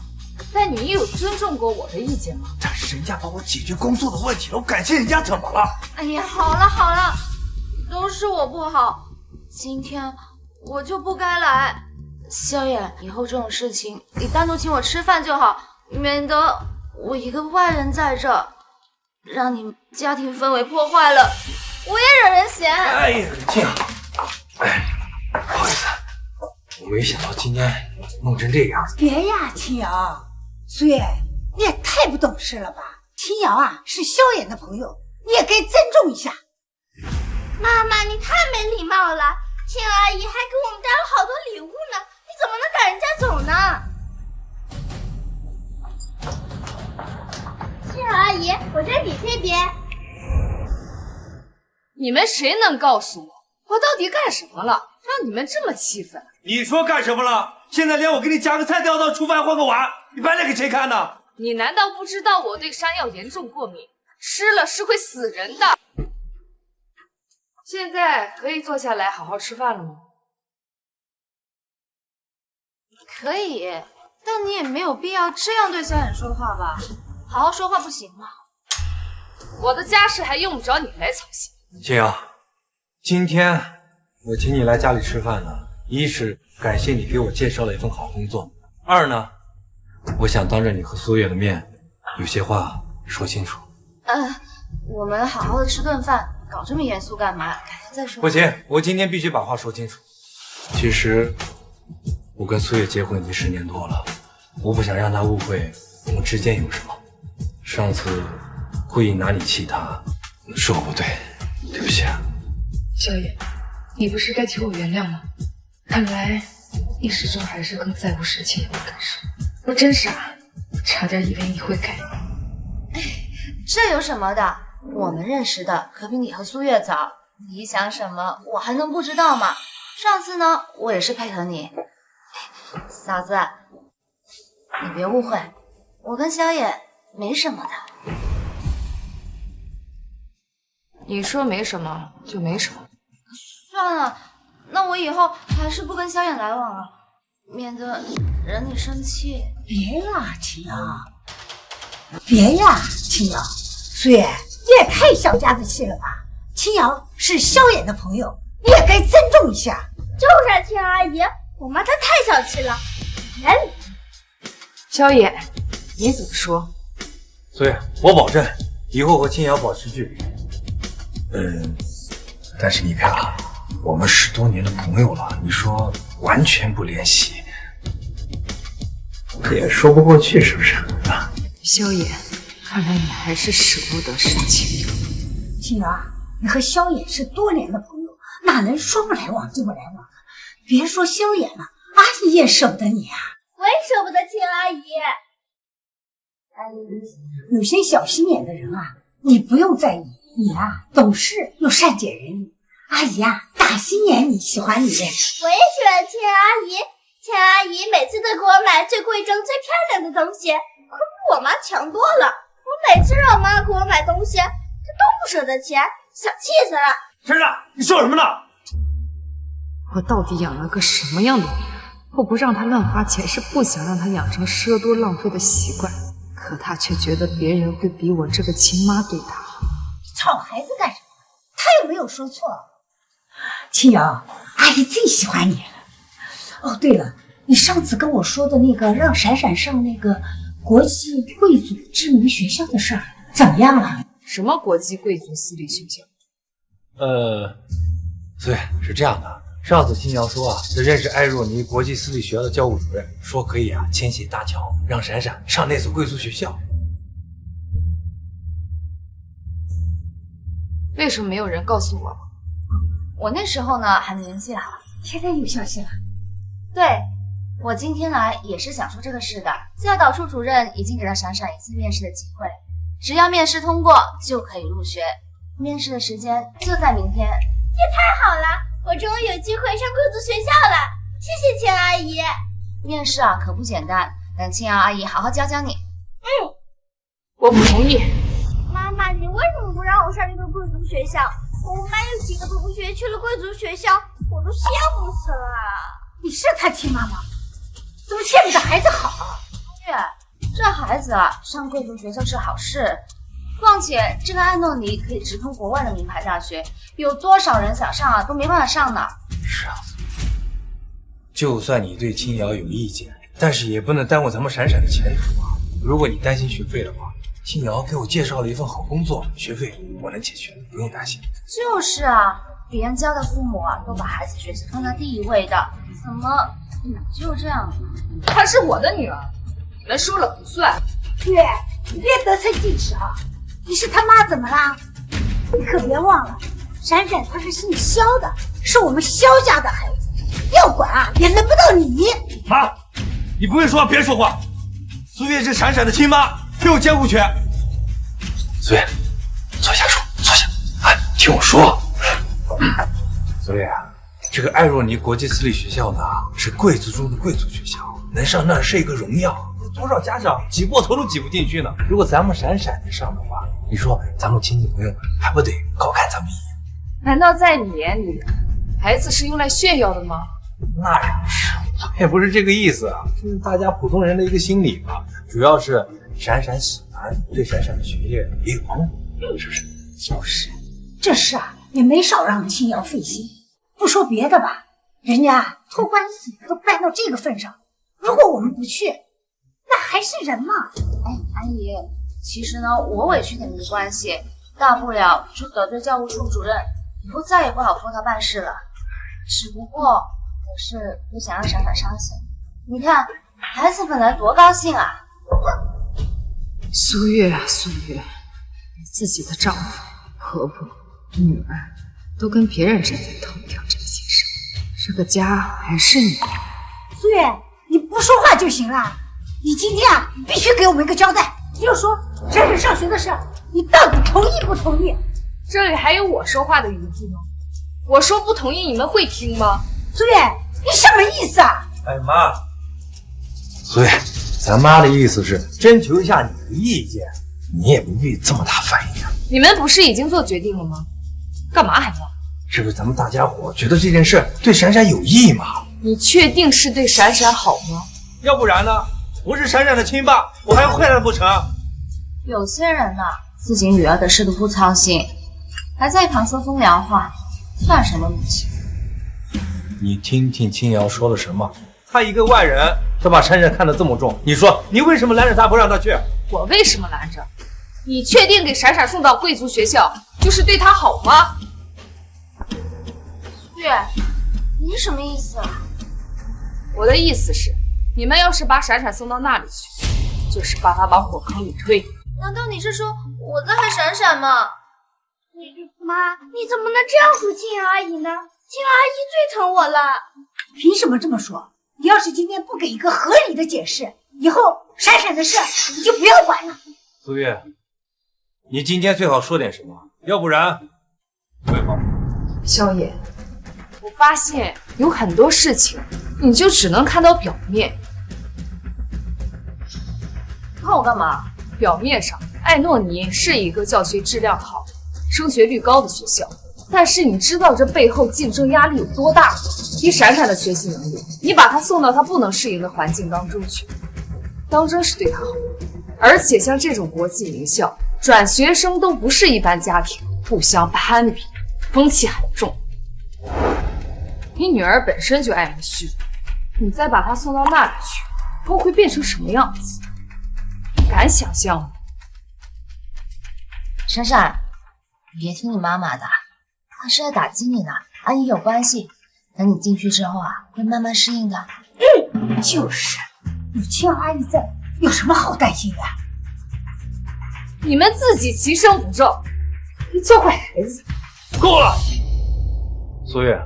但你有尊重过我的意见吗？但是人家帮我解决工作的问题了，我感谢人家怎么了？哎呀，好了好了，都是我不好，今天我就不该来。萧炎，以后这种事情你单独请我吃饭就好，免得我一个外人在这，让你家庭氛围破坏了，我也惹人嫌。哎呀，静啊，哎，不好意思，我没想到今天弄成这个样子。别呀，青瑶，苏月，你也太不懂事了吧？青瑶啊，是萧炎的朋友，你也该尊重一下。妈妈，你太没礼貌了！青阿姨还给我们带了好多礼物呢，你怎么能赶人家走呢？青阿姨，我在你这边。你们谁能告诉我，我到底干什么了，让你们这么气愤？你说干什么了？现在连我给你夹个菜都要到厨房换个碗，你摆脸给谁看呢？你难道不知道我对山药严重过敏，吃了是会死人的？现在可以坐下来好好吃饭了吗？可以，但你也没有必要这样对萧炎说话吧？好好说话不行吗？我的家事还用不着你来操心。青瑶，今天我请你来家里吃饭呢，一是感谢你给我介绍了一份好工作，二呢，我想当着你和苏月的面，有些话说清楚。我们好好的吃顿饭，搞这么严肃干嘛？改天再说。不行，我今天必须把话说清楚。其实我跟苏月结婚已经10年多了，我不想让她误会我们之间有什么。上次故意拿你气她，是我不对，对不起啊。萧野，你不是该求我原谅吗？看来你始终还是更在乎沈清瑶的感受。我真傻，差点以为你会改。这有什么的？我们认识的可比你和苏月早，你想什么我还能不知道吗？上次呢，我也是配合你。嫂子，你别误会，我跟萧野没什么的。你说没什么就没什么。算了，那我以后还是不跟萧野来往了，免得惹你生气。别呀，青瑶，别呀，青瑶，苏月，你也太小家子气了吧？青瑶是萧野的朋友，你也该尊重一下。就是啊，青瑶阿姨，我妈她太小气了。萧野，你怎么说？苏月，我保证以后和青瑶保持距离。但是你看啊，我们10多年的朋友了，你说完全不联系，这也说不过去，是不是啊？萧野，看来你还是舍不得沈清瑶。青瑶啊，你和萧野是多年的朋友，哪能说不来往就不来往呢？别说萧野了，阿姨也舍不得你啊。我也舍不得青瑶阿姨。有些小心眼的人啊，你不用在意。你啊，懂事又善解人意，阿姨啊，打心眼里喜欢你。我也喜欢青瑶阿姨，青瑶阿姨每次都给我买最贵重、最漂亮的东西，可比我妈强多了。我每次让我妈给我买东西，她都不舍得钱，想气死了。晨晨，你说什么呢？我到底养了个什么样的女儿？我不让她乱花钱，是不想让她养成奢多浪费的习惯，可她却觉得别人会比我这个亲妈对她好。吵孩子干什么？他又没有说错。青瑶，阿姨最喜欢你了。哦，对了，你上次跟我说的那个让闪闪上那个国际贵族知名学校的事儿怎么样了？什么国际贵族私立学校？对，是这样的。上次青瑶说啊，这认识艾若尼国际私立学校的教务主任，说可以啊牵线搭桥，让闪闪上那所贵族学校。为什么没有人告诉我？我那时候呢还没联系好。现在有消息了？对，我今天来也是想说这个事的。教导处主任已经给了闪闪一次面试的机会，只要面试通过就可以入学。面试的时间就在明天。也太好了，我终于有机会上贵族学校了。谢谢青瑶阿姨。面试啊可不简单，等青瑶阿姨好好教教你。我不同意。妈妈，你为什么不让我上一个贵族学校？我妈有几个同学去了贵族学校，我都羡慕死了。你是他亲妈妈，怎么羡慕的孩子好啊？月，这孩子啊上贵族学校是好事，况且这个艾诺尼可以直通国外的名牌大学，有多少人想上啊都没办法上呢。是啊，就算你对青瑶有意见，但是也不能耽误咱们闪闪的前途啊。如果你担心学费的话，青瑶给我介绍了一份好工作，学费我能解决，不用担心。就是啊，别人家的父母啊都把孩子学习放在第一位的，怎么你就这样？她是我的女儿，你们说了不算。月，你别得寸进尺啊！你是他妈怎么啦？你可别忘了，闪闪她是姓萧的，是我们萧家的孩子，要管啊也轮不到你。妈，你不会说话别说话。苏月是闪闪的亲妈，有监护权。苏月，坐下说，坐下，哎，听我说。苏月，这个艾若尼国际私立学校呢，是贵族中的贵族学校，能上那儿是一个荣耀。多少家长挤破头都挤不进去呢。如果咱们闪闪能上的话，你说咱们亲戚朋友还不得高看咱们一眼？难道在你眼里，孩子是用来炫耀的吗？那也不是，也不是这个意思啊，就是大家普通人的一个心理吧。主要是闪闪喜欢，对闪闪的学业也有帮助。是不是？就是，这事啊也没少让青瑶费心。不说别的吧，人家托关系都办到这个份上，如果我们不去，那还是人吗？哎，阿姨，其实呢，我委屈点没关系，大不了就得罪教务处主任，以后再也不好托他办事了。只不过我是不想让闪闪伤心。你看，孩子本来多高兴啊！苏月啊，苏月，你自己的丈夫、婆婆、女儿都跟别人站在同一条阵线上，这个家还是你的。苏月，你不说话就行了。你今天啊，必须给我们一个交代，就说闪闪上学的事，你到底同意不同意？这里还有我说话的余地吗？我说不同意，你们会听吗？苏月，你什么意思啊？哎妈，苏月，咱妈的意思是征求一下你的意见，你也不必这么大反应啊。你们不是已经做决定了吗？干嘛还闹？是不是咱们大家伙觉得这件事对闪闪有益嘛？你确定是对闪闪好吗？要不然呢？我是闪闪的亲爸，我还要害他不成？有些人呢，自己女儿的事都不操心，还在一旁说风凉话，算什么母亲？你听听青瑶说了什么？他一个外人，他把闪闪看得这么重，你说你为什么拦着他不让他去？我为什么拦着？你确定给闪闪送到贵族学校就是对他好吗？月，你什么意思啊？我的意思是，你们要是把闪闪送到那里去，就是把他往火坑里推。难道你是说我在害闪闪吗？妈，你怎么能这样说青瑶阿姨呢？青瑶阿姨最疼我了。凭什么这么说？你要是今天不给一个合理的解释，以后闪闪的事你就不要管了。苏月，你今天最好说点什么，要不然我也跑。萧野，我发现有很多事情你就只能看到表面。看我干嘛？表面上，艾诺尼是一个教学质量好、升学率高的学校，但是你知道这背后竞争压力有多大吗？以闪闪的学习能力，你把他送到他不能适应的环境当中去，当真是对他好。而且像这种国际名校，转学生都不是一般家庭，互相攀比，风气很重。你女儿本身就爱慕虚荣，你再把她送到那里去，以后会变成什么样子？你敢想象吗？闪闪，你别听你妈妈的，她是在打击你呢。阿姨有关系，等你进去之后啊，会慢慢适应的。就是，有青瑶阿姨在，有什么好担心的？你们自己其身不正，还教坏孩子。够了，苏月，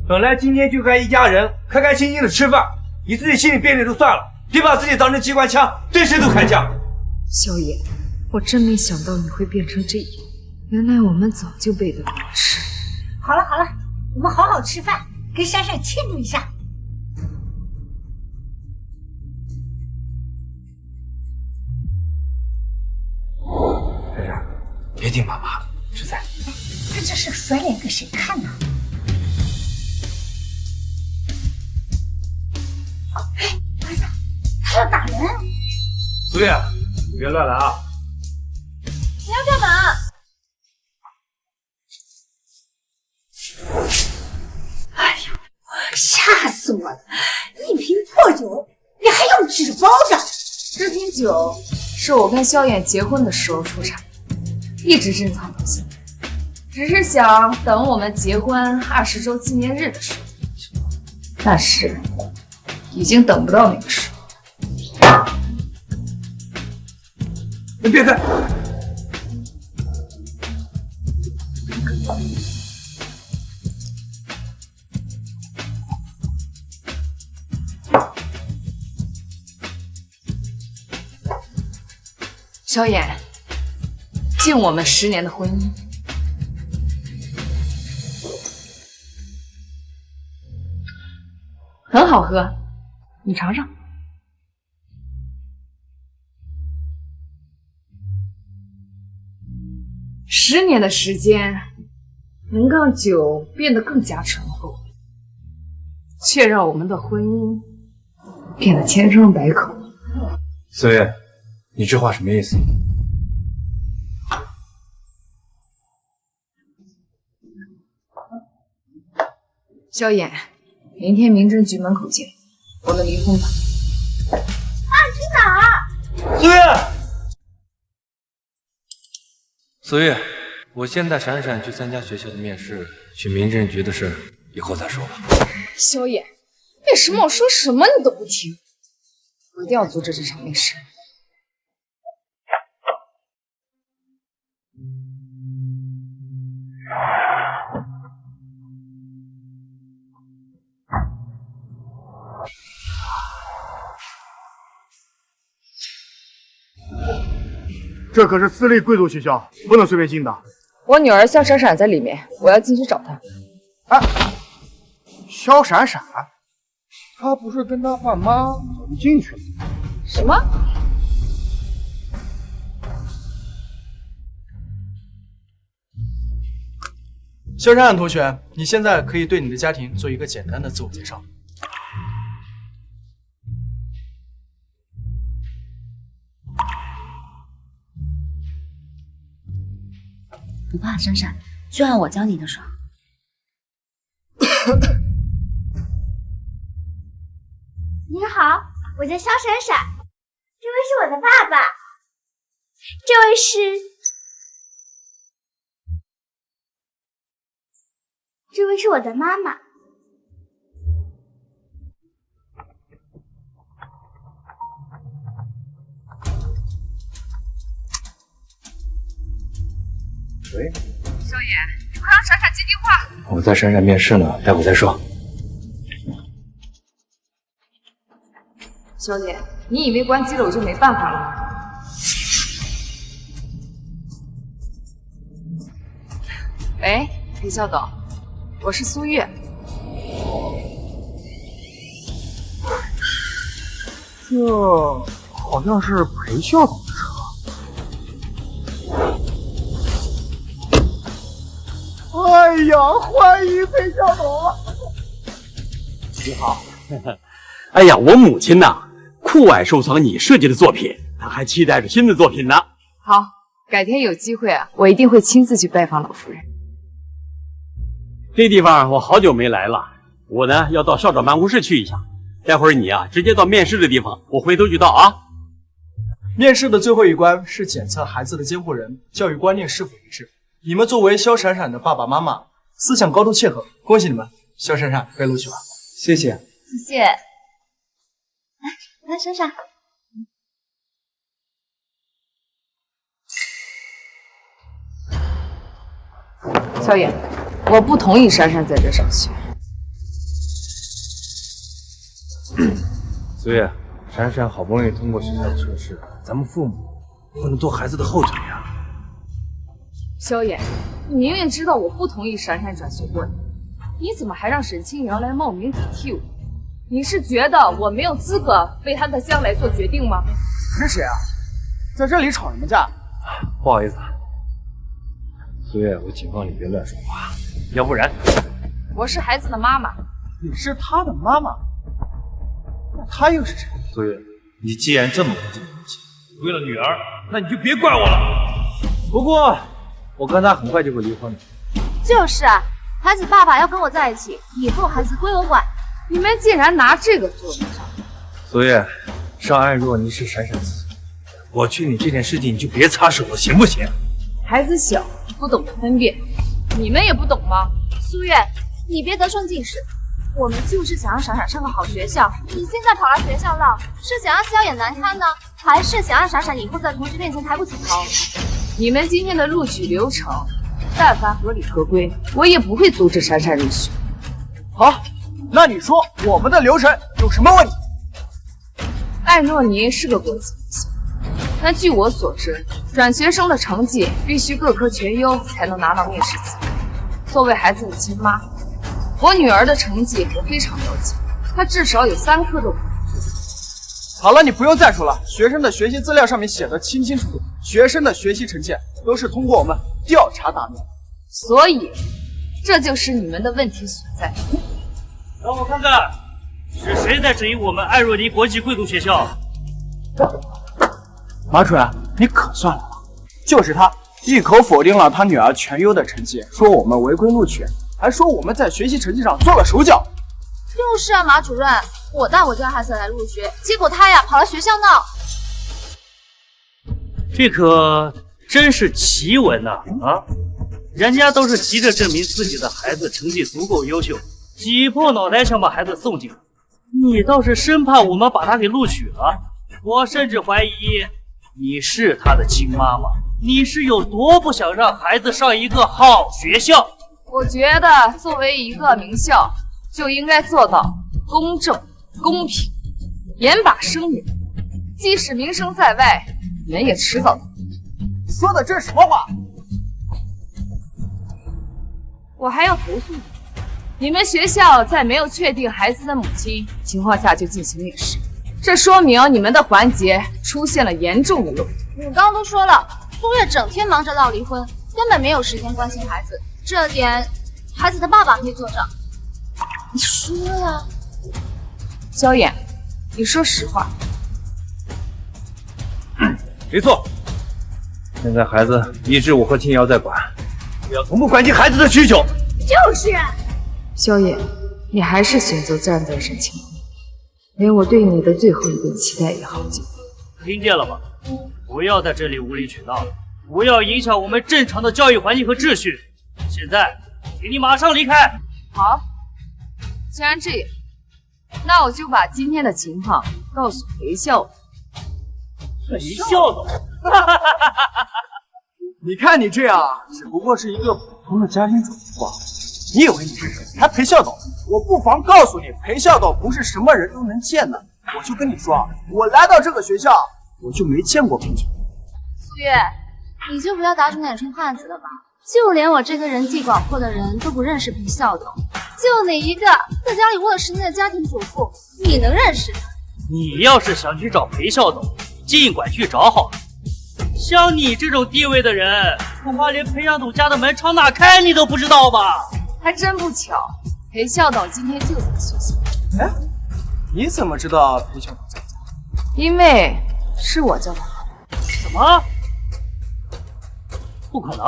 本来今天就该一家人开开心心的吃饭，你自己心里变脸就算了，别把自己当成机关枪，对谁都开枪。萧野，我真没想到你会变成这样，原来我们早就背得好吃。好了好了，我们好好吃饭，给闪闪庆祝一下。闪闪，别听妈妈，实在。他这是甩脸给谁看呢？哎，儿子，他要打人！苏月，你别乱来啊！你要干嘛？哎呦，吓死我了！一瓶破酒，你还用纸包着？这瓶酒是我跟萧衍结婚的时候出产，一直珍藏到现在。只是想等我们结婚20周纪念日的时候，但是已经等不到那个时候。你别开！萧衍，敬我们10年的婚姻。很好喝，你尝尝。10年的时间，能让酒变得更加醇厚，却让我们的婚姻变得千疮百孔。苏月，你这话什么意思？萧衍，明天民政局门口见，我们离婚吧。去哪儿？苏月，苏月，我先带闪闪去参加学校的面试，去民政局的事以后再说吧。萧衍，为什么我说什么你都不听？我一定要阻止这场面试。这可是私立贵族学校，不能随便进的。我女儿萧闪闪在里面，我要进去找她。萧闪闪，她不是跟她爸妈早就进去了？什么？萧闪闪同学，你现在可以对你的家庭做一个简单的自我介绍。不怕，闪闪，就按我教你的说。你好，我叫萧闪闪，这位是我的爸爸，这位是我的妈妈。喂，萧衍，你快让闪闪接电话。我在闪闪面试呢，待会再说。萧姐，你以为关机了我就没办法了吗？喂，裴校董，我是苏月。这好像是裴校董的车。哎呀，欢迎裴校董！你好。哎呀，我母亲呐，酷爱收藏你设计的作品，她还期待着新的作品呢。好，改天有机会啊，我一定会亲自去拜访老夫人。这地方我好久没来了，我呢要到校长办公室去一下。待会儿你啊，直接到面试的地方，我回头就到啊。面试的最后一关是检测孩子的监护人教育观念是否一致。你们作为萧闪闪的爸爸妈妈，思想高度契合，恭喜你们，萧闪闪被录取了。谢谢。谢谢。来，闪闪。萧衍，我不同意闪闪在这上学。苏月，闪闪好不容易通过学校的测试，咱们父母不能拖孩子的后腿呀。萧衍，你明明知道我不同意闪闪转学过你，你怎么还让沈清瑶来冒名顶替我？你是觉得我没有资格为他的将来做决定吗？你是谁啊？在这里吵什么架？不好意思，苏月，我警告你别乱说话，要不然……我是孩子的妈妈。你是他的妈妈？那他又是谁？苏月，你既然这么不近人情，为了女儿，那你就别怪我了。不过，我跟他很快就会离婚的。就是啊，孩子爸爸要跟我在一起，以后孩子归我管。你们竟然拿这个做文章！苏月，尚安若你是闪闪自己，我劝你这件事情你就别插手了，行不行？孩子小，不懂得分辨，你们也不懂吗？苏月，你别得寸进尺。我们就是想让闪闪上个好学校，你现在跑来学校闹，是想让萧衍难堪呢，还是想让闪闪以后在同学面前抬不起头？你们今天的录取流程，但凡合理合规，我也不会阻止闪闪入学。好，那你说我们的流程有什么问题？艾诺尼是个国际名校，但据我所知，转学生的成绩必须各科全优才能拿到面试资格。作为孩子的亲妈，我女儿的成绩我非常了解，她至少有3科都不。好了，你不用再说了。学生的学习资料上面写的清清楚楚，学生的学习成绩都是通过我们调查打面，所以这就是你们的问题所在。让我看看是谁在质疑我们艾若尼国际贵族学校。马主任，你可算来了，就是他一口否定了他女儿全优的成绩，说我们违规录取，还说我们在学习成绩上做了手脚。就是啊，马主任，我带我家孩子来入学，结果他呀跑来学校闹。这可真是奇闻呐！啊，人家都是急着证明自己的孩子成绩足够优秀，挤破脑袋想把孩子送进来，你倒是生怕我们把他给录取了。我甚至怀疑你是他的亲妈妈，你是有多不想让孩子上一个好学校？我觉得作为一个名校，就应该做到公正、公平，严把生源。即使名声在外，你们也迟早。说的这是什么话？我还要投诉你！你们学校在没有确定孩子的母亲情况下就进行面试，这说明你们的环节出现了严重的漏洞。我刚刚都说了，苏月整天忙着闹离婚，根本没有时间关心孩子，这点孩子的爸爸可以作证。你说呀？萧衍，你说实话。没错，现在孩子一直我和青瑶在管，不要从不关心孩子的需求。就是啊。萧衍，你还是选择站在沈清，连我对你的最后一点期待也耗尽。听见了吧？不要在这里无理取闹，不要影响我们正常的教育环境和秩序。现在，请你马上离开。好，既然这样，那我就把今天的情况告诉裴校长。裴校长，你看你这样，只不过是一个普通的家庭主妇，你以为你是谁？还裴校长？我不妨告诉你，裴校长不是什么人都能见的。我就跟你说啊，我来到这个学校，我就没见过裴校长。苏月，你就不要打肿脸充胖子了吧？就连我这个人际广阔的人都不认识裴校长，就你一个在家里窝了10年的家庭主妇，你能认识他？你要是想去找裴校长，尽管去找好了。像你这种地位的人，恐怕连裴校长家的门朝哪开你都不知道吧？还真不巧，裴校长今天就在学校。哎，你怎么知道裴校长在家？因为是我叫他。什么？不可能！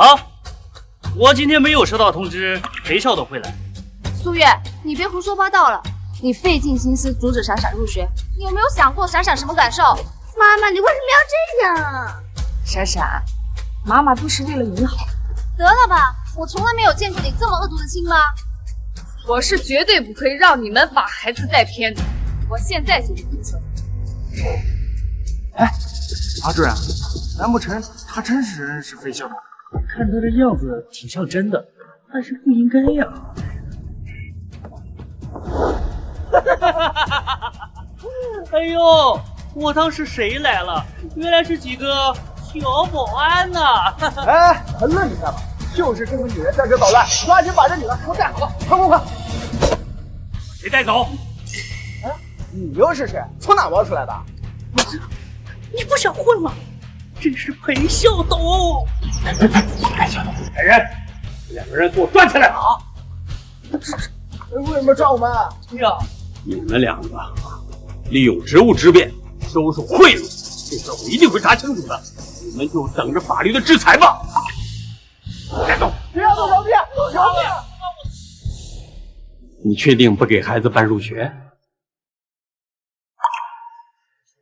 我今天没有收到通知，裴校长会来。苏月，你别胡说八道了。你费尽心思阻止闪闪入学，你有没有想过闪闪什么感受？妈妈，你为什么要这样啊？闪闪，妈妈都是为了你好。得了吧，我从来没有见过你这么恶毒的亲妈。我是绝对不会让你们把孩子带偏的。我现在就回校。哎，马主任，难不成他真是认识裴校长？看他的样子挺像真的，但是不应该呀。哎呦，我当时谁来了？原来是几个小保安呐！哎，还愣着干嘛？就是这个女人在这捣乱，抓紧把这女的给我带好，快快快！谁带走？哎，你又是谁？从哪冒出来的？你不想混了？这是裴校长！裴校长，来人，2个人给我抓起来！啊！为什么抓我们？对呀，你们2个利用职务之便收受贿赂，这事我一定会查清楚的。你们就等着法律的制裁吧。带走！不要做小弟，做小弟！你确定不给孩子办入学？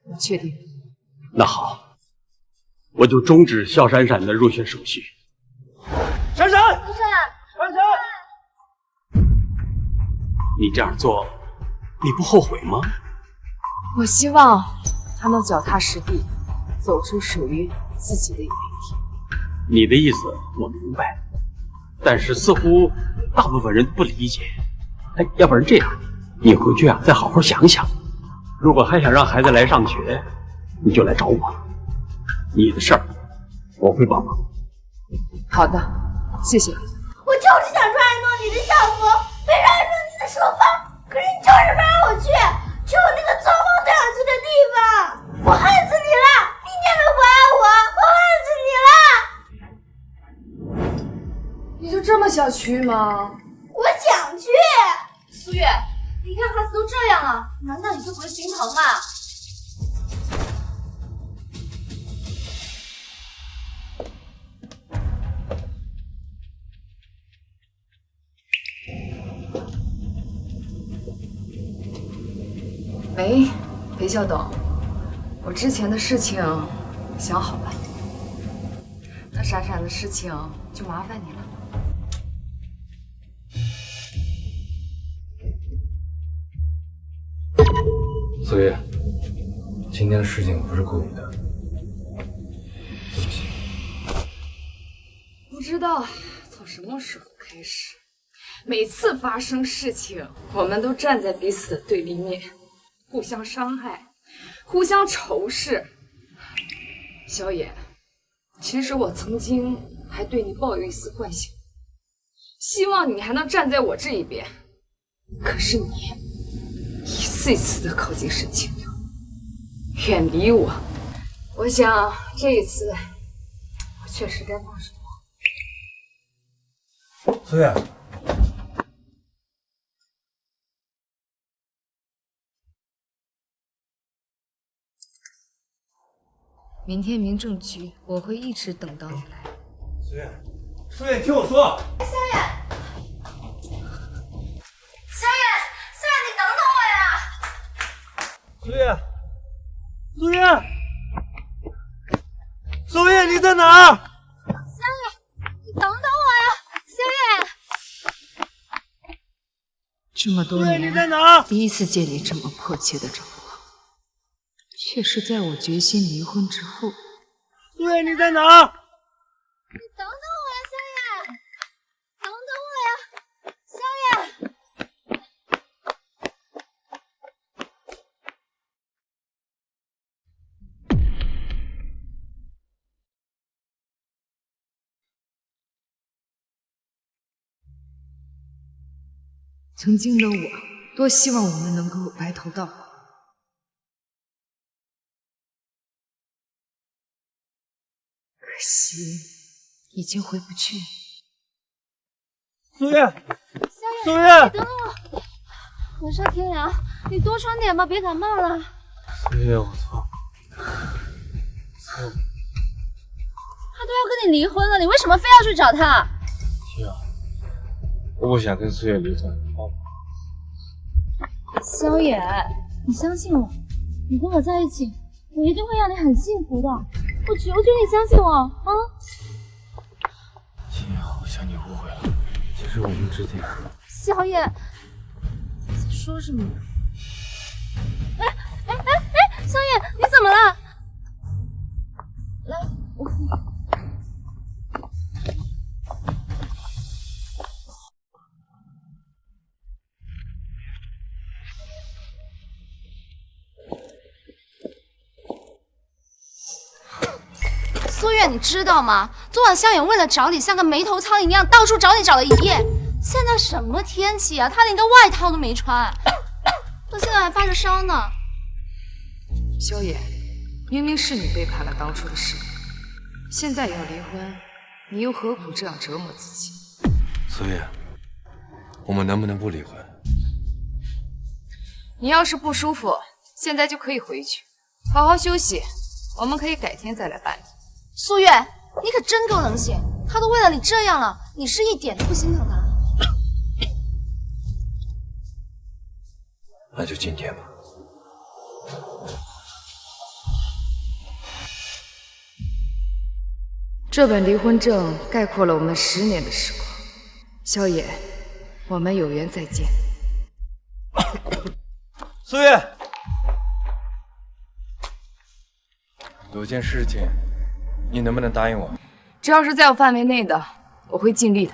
我确定。那好，我就终止肖闪闪的入学手续。闪闪，闪闪，你这样做，你不后悔吗？我希望他能脚踏实地，走出属于自己的一片天。你的意思我明白，但是似乎大部分人不理解。哎，要不然这样，你回去啊，再好好想想。如果还想让孩子来上学，你就来找我。你的事儿，我会帮忙。好的，谢谢。我就是想穿弄你的校服，被人入你的书房，可是你就是不让我去，去我那个做梦都想去的地方。我恨死你了！你一点都不爱我，我恨死你了！你就这么想去吗？我想去。苏月，你看孩子都这样了，难道你就不会心疼吗？喂，裴校董，我之前的事情想好了，那闪闪的事情就麻烦你了。苏月，今天的事情不是故意的，对不起。不知道从什么时候开始，每次发生事情，我们都站在彼此的对立面，互相伤害，互相仇视。萧野，其实我曾经还对你抱有一丝幻想，希望你还能站在我这一边。可是你一次一次的靠近沈清瑶，远离我。我想这一次，我确实该放手了。苏月，明天民政局，我会一直等到你来。苏月，苏月，你听我说。萧远，你等等我呀！苏月，苏月，苏月，你在哪儿？萧远，你等等我呀！萧远，这么多年，你在哪儿？第一次见你这么迫切的找我，却是在我决心离婚之后。苏月，你在哪儿？你等等我呀，萧远，等等我呀，萧远。曾经的我，多希望我们能够白头到老。可惜，已经回不去。苏月，萧远，苏月，你等等我。晚上天凉，你多穿点吧，别感冒了。苏月，我错。他都要跟你离婚了，你为什么非要去找他？天啊，我不想跟苏月离婚。萧野，你相信我，你跟我在一起，我一定会让你很幸福的。我求求你相信我啊！天啊，我向你误会了。其实我们之间……萧野，你在说什么？萧野，你怎么了？来，我。苏月，你知道吗？昨晚萧远为了找你，像个没头苍蝇一样到处找你找了一夜。现在什么天气啊？他连个外套都没穿，到现在还发着烧呢。萧野，明明是你背叛了当初的誓言，现在要离婚，你又何苦这样折磨自己？苏月，我们能不能不离婚？你要是不舒服，现在就可以回去，好好休息。我们可以改天再来办理。苏月，你可真够冷血！他都为了你这样了，你是一点都不心疼他？那就今天吧。这本离婚证概括了我们10年的时光。萧野，我们有缘再见。苏月，有件事情，你能不能答应我？只要是在我范围内的，我会尽力的。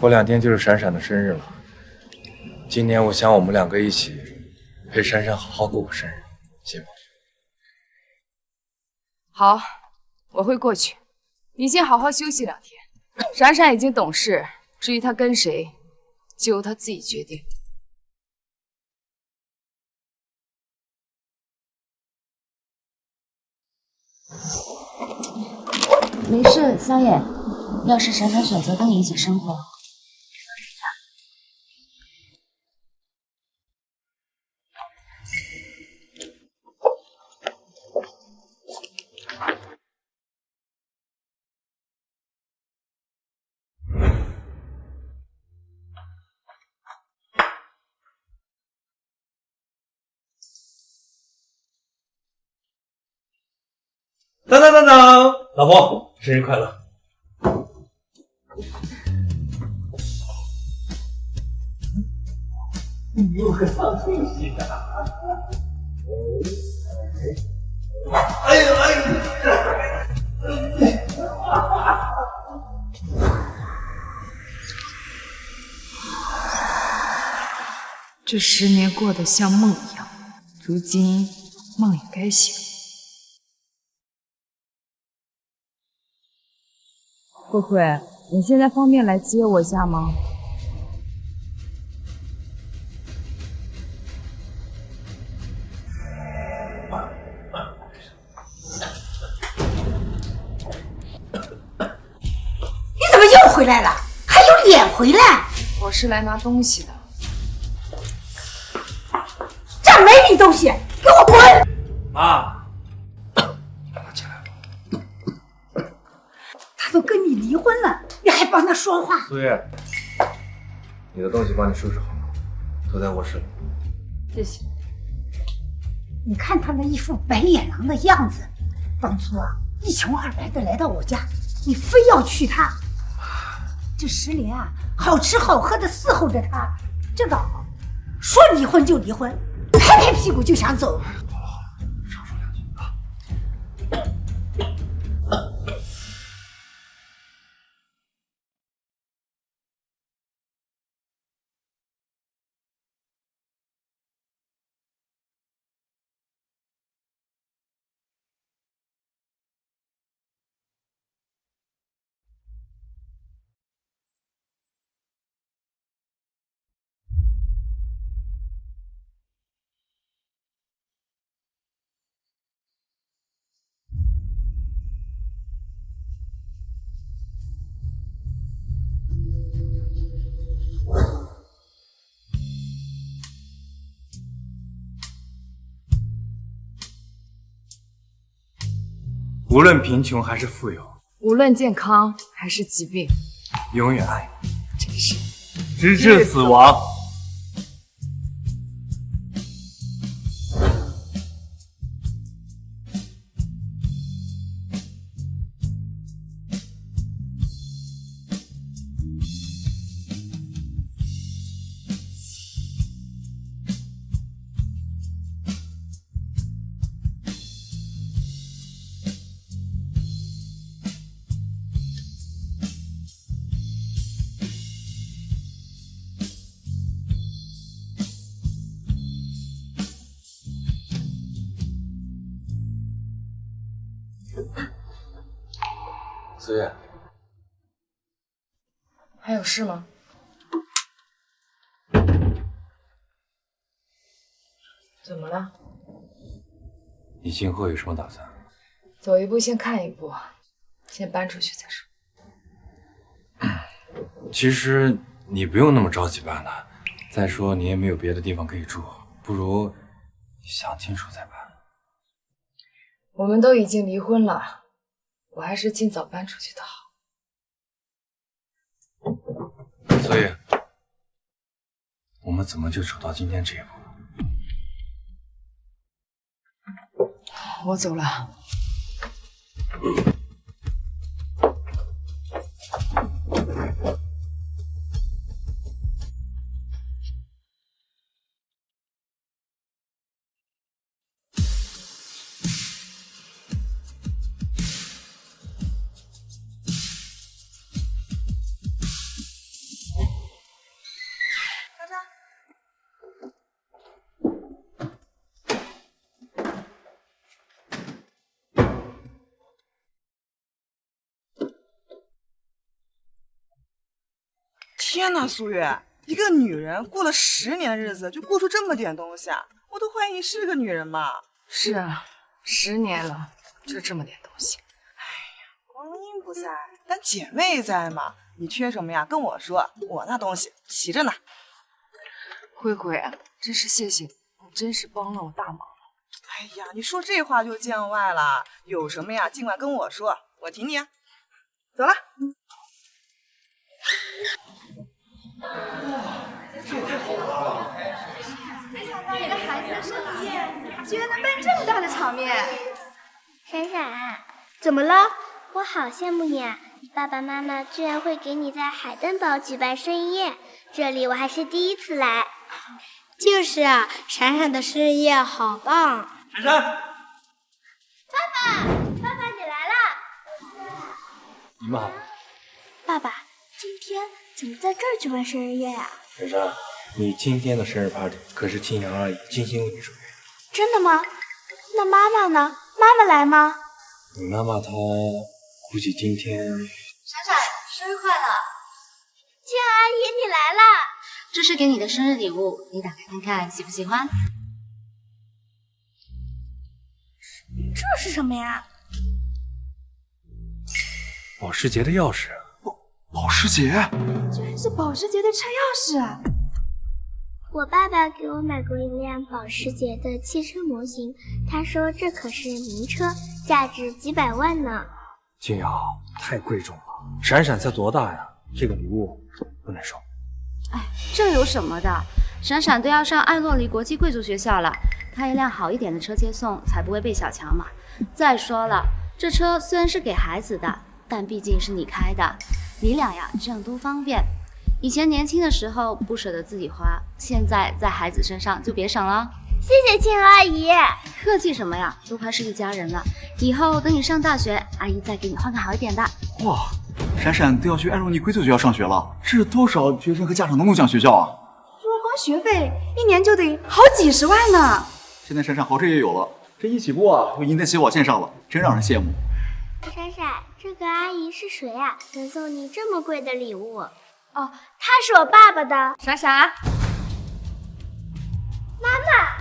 过2天就是闪闪的生日了，今年我想我们2个一起陪闪闪好好过个生日，行吗？好，我会过去。你先好好休息2天。闪闪已经懂事，至于他跟谁，就由他自己决定。没事，萧野。要是闪闪选择跟你一起生活，当，老婆，生日快乐！你有个丧气息的。哎呦哎呦！这10年过得像梦一样，如今梦也该醒。慧慧，你现在方便来接我一下吗？你怎么又回来了？还有脸回来？我是来拿东西的。这儿没你东西，给我滚！妈，他都跟你离婚了，你还帮他说话？苏月，你的东西帮你收拾好了，都在卧室里。谢谢。你看他那一副白眼狼的样子，当初啊一穷二白的来到我家，你非要娶她。这10年啊，好吃好喝的伺候着她，这个说离婚就离婚，拍拍屁股就想走。无论贫穷还是富有，无论健康还是疾病，永远爱你，真是直至死亡。苏月，还有事吗？怎么了？你今后有什么打算？走一步先看一步，先搬出去再说。其实你不用那么着急搬的。再说你也没有别的地方可以住，不如想清楚再搬。我们都已经离婚了，我还是尽早搬出去的好。所以，我们怎么就走到今天这一步？我走了。天哪，苏月，一个女人过了10年的日子，就过出这么点东西啊！我都怀疑你是个女人吧？是啊，10年了，就这么点东西。哎呀，光阴不在，但姐妹在嘛。你缺什么呀？跟我说，我那东西齐着呢。慧慧，真是谢谢你，你真是帮了我大忙。哎呀，你说这话就见外了。有什么呀，尽管跟我说，我挺你啊。走了。没想到一个孩子的生日宴，居然能办这么大的场面。闪闪，怎么了？我好羡慕你啊！你爸爸妈妈居然会给你在海登堡举办生日宴，这里我还是第一次来。就是啊，闪闪的生日宴好棒！闪闪，爸爸你来了！你们好。爸爸，今天怎么在这儿举办生日宴啊？闪闪，你今天的生日 party 可是青阳阿姨精心为你准备的。真的吗？那妈妈呢？妈妈来吗？你妈妈她估计今天……闪闪，生日快乐！青阳阿姨，你来了！这是给你的生日礼物，你打开看看，喜不喜欢？这是什么呀？保时捷的钥匙。保时捷？居然是保时捷的车钥匙！我爸爸给我买过一辆保时捷的汽车模型，他说这可是名车，价值几百万呢。静瑶，太贵重了。闪闪才多大呀？这个礼物不能收。哎，这有什么的？闪闪都要上艾洛黎国际贵族学校了，开一辆好一点的车接送，才不会被小强嘛。再说了，这车虽然是给孩子的，但毕竟是你开的，你俩呀这样多方便。以前年轻的时候不舍得自己花，现在在孩子身上就别省了。谢谢青阿姨。客气什么呀，都快是一家人了。以后等你上大学，阿姨再给你换个好一点的。哇，闪闪都要去艾若尼贵族学校上学了，这多少学生和家长的梦想学校啊！说光学费一年就得好几十万呢。现在闪闪豪车也有了，这一起步啊就赢在起跑线上了，真让人羡慕。闪闪，这个阿姨是谁啊？能送你这么贵的礼物？哦，她是我爸爸的。闪闪，妈妈，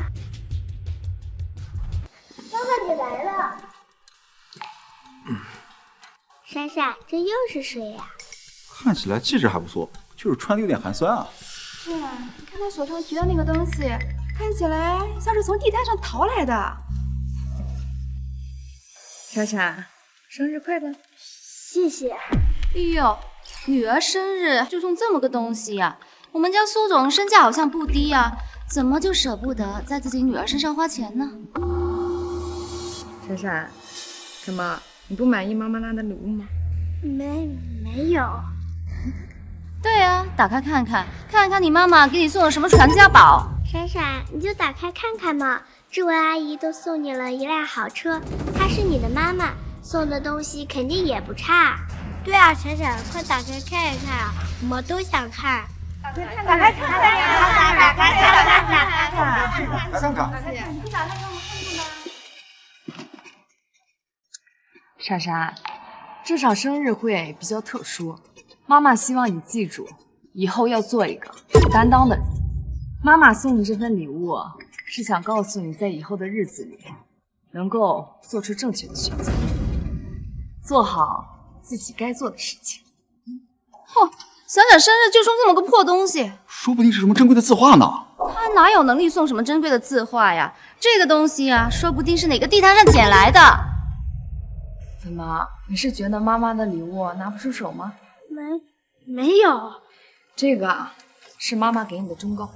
妈妈你来了。闪闪，这又是谁呀？看起来气质还不错，就是穿的有点寒酸啊。是啊，你看他手上提的那个东西，看起来像是从地摊上淘来的。闪闪，生日快乐！谢谢。哎呦，女儿生日就送这么个东西呀？我们家苏总身价好像不低呀，怎么就舍不得在自己女儿身上花钱呢？闪闪，怎么你不满意妈妈拿的礼物吗？没有。对啊，打开看看，看看你妈妈给你送了什么传家宝。闪闪，你就打开看看嘛。这位阿姨都送你了一辆好车，她是你的妈妈，送的东西肯定也不差。对啊，闪闪，快打开看一看啊，我们都想看。打开看看，打开看看，打开看看。你打开给我们看看吧。闪闪，这场生日会比较特殊，妈妈希望你记住，以后要做一个有担当的人。妈妈送你这份礼物，是想告诉你在以后的日子里，能够做出正确的选择，做好自己该做的事情。哼，闪闪生日就送这么个破东西，说不定是什么珍贵的字画呢。他哪有能力送什么珍贵的字画呀？这个东西啊，说不定是哪个地摊上捡来的。怎么，你是觉得妈妈的礼物拿不出手吗？没有。这个啊，是妈妈给你的忠告。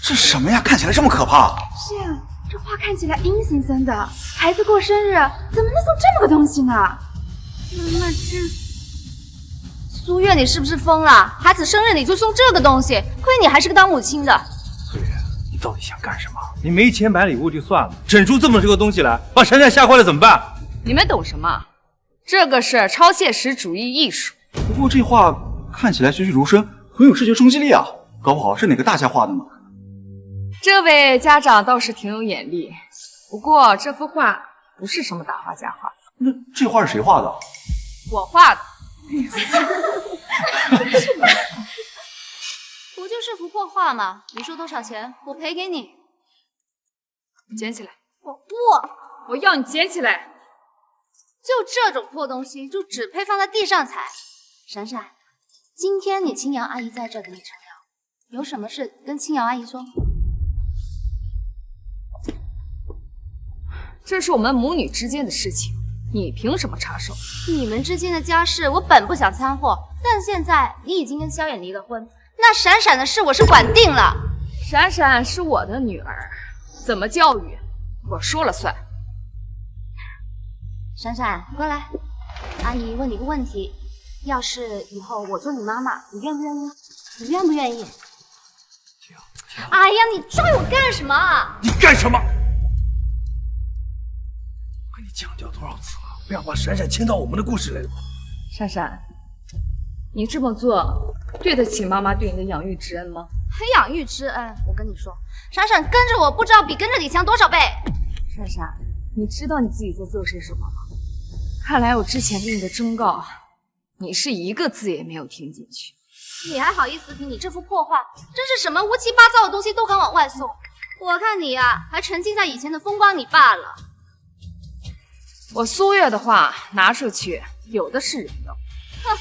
这什么呀？看起来这么可怕。是啊，这画看起来阴森森的，孩子过生日怎么能送这么个东西呢？妈妈，这……苏月，你是不是疯了？孩子生日你就送这个东西，亏你还是个当母亲的。苏月，你到底想干什么？你没钱买礼物就算了，整出这么这个东西来，把闪闪吓坏了怎么办？你们懂什么？这个是超现实主义艺术。不过这画看起来栩栩如生，很有视觉冲击力啊，搞不好是哪个大家画的呢？这位家长倒是挺有眼力，不过这幅画不是什么大画家画的。那这画是谁画的？我画的。不就是幅破画吗？你说多少钱，我赔给你。捡起来！我不，我要你捡起来！就这种破东西，就只配放在地上踩。闪闪，今天你青瑶阿姨在这给你乘凉，有什么事跟青瑶阿姨说。这是我们母女之间的事情，你凭什么插手？你们之间的家事我本不想掺和，但现在你已经跟萧远离了婚，那闪闪的事我是管定了。闪闪是我的女儿，怎么教育我说了算。闪闪，过来，阿姨问你个问题，要是以后我做你妈妈，你愿不愿意？你愿不愿意？哎呀，你拽我干什么？你干什么？我跟你强调多少次了，不要把闪闪牵到我们的故事里了。闪闪，你这么做对得起妈妈对你的养育之恩吗？还养育之恩？我跟你说，闪闪跟着我不知道比跟着你强多少倍。闪闪，你知道你自己在做些什么吗？看来我之前给你的忠告，你是一个字也没有听进去。你还好意思提你这副破话？真是什么乌七八糟的东西都敢往外送。我看你呀，还沉浸在以前的风光里罢了。我苏月的话拿出去，有的是人用。哼，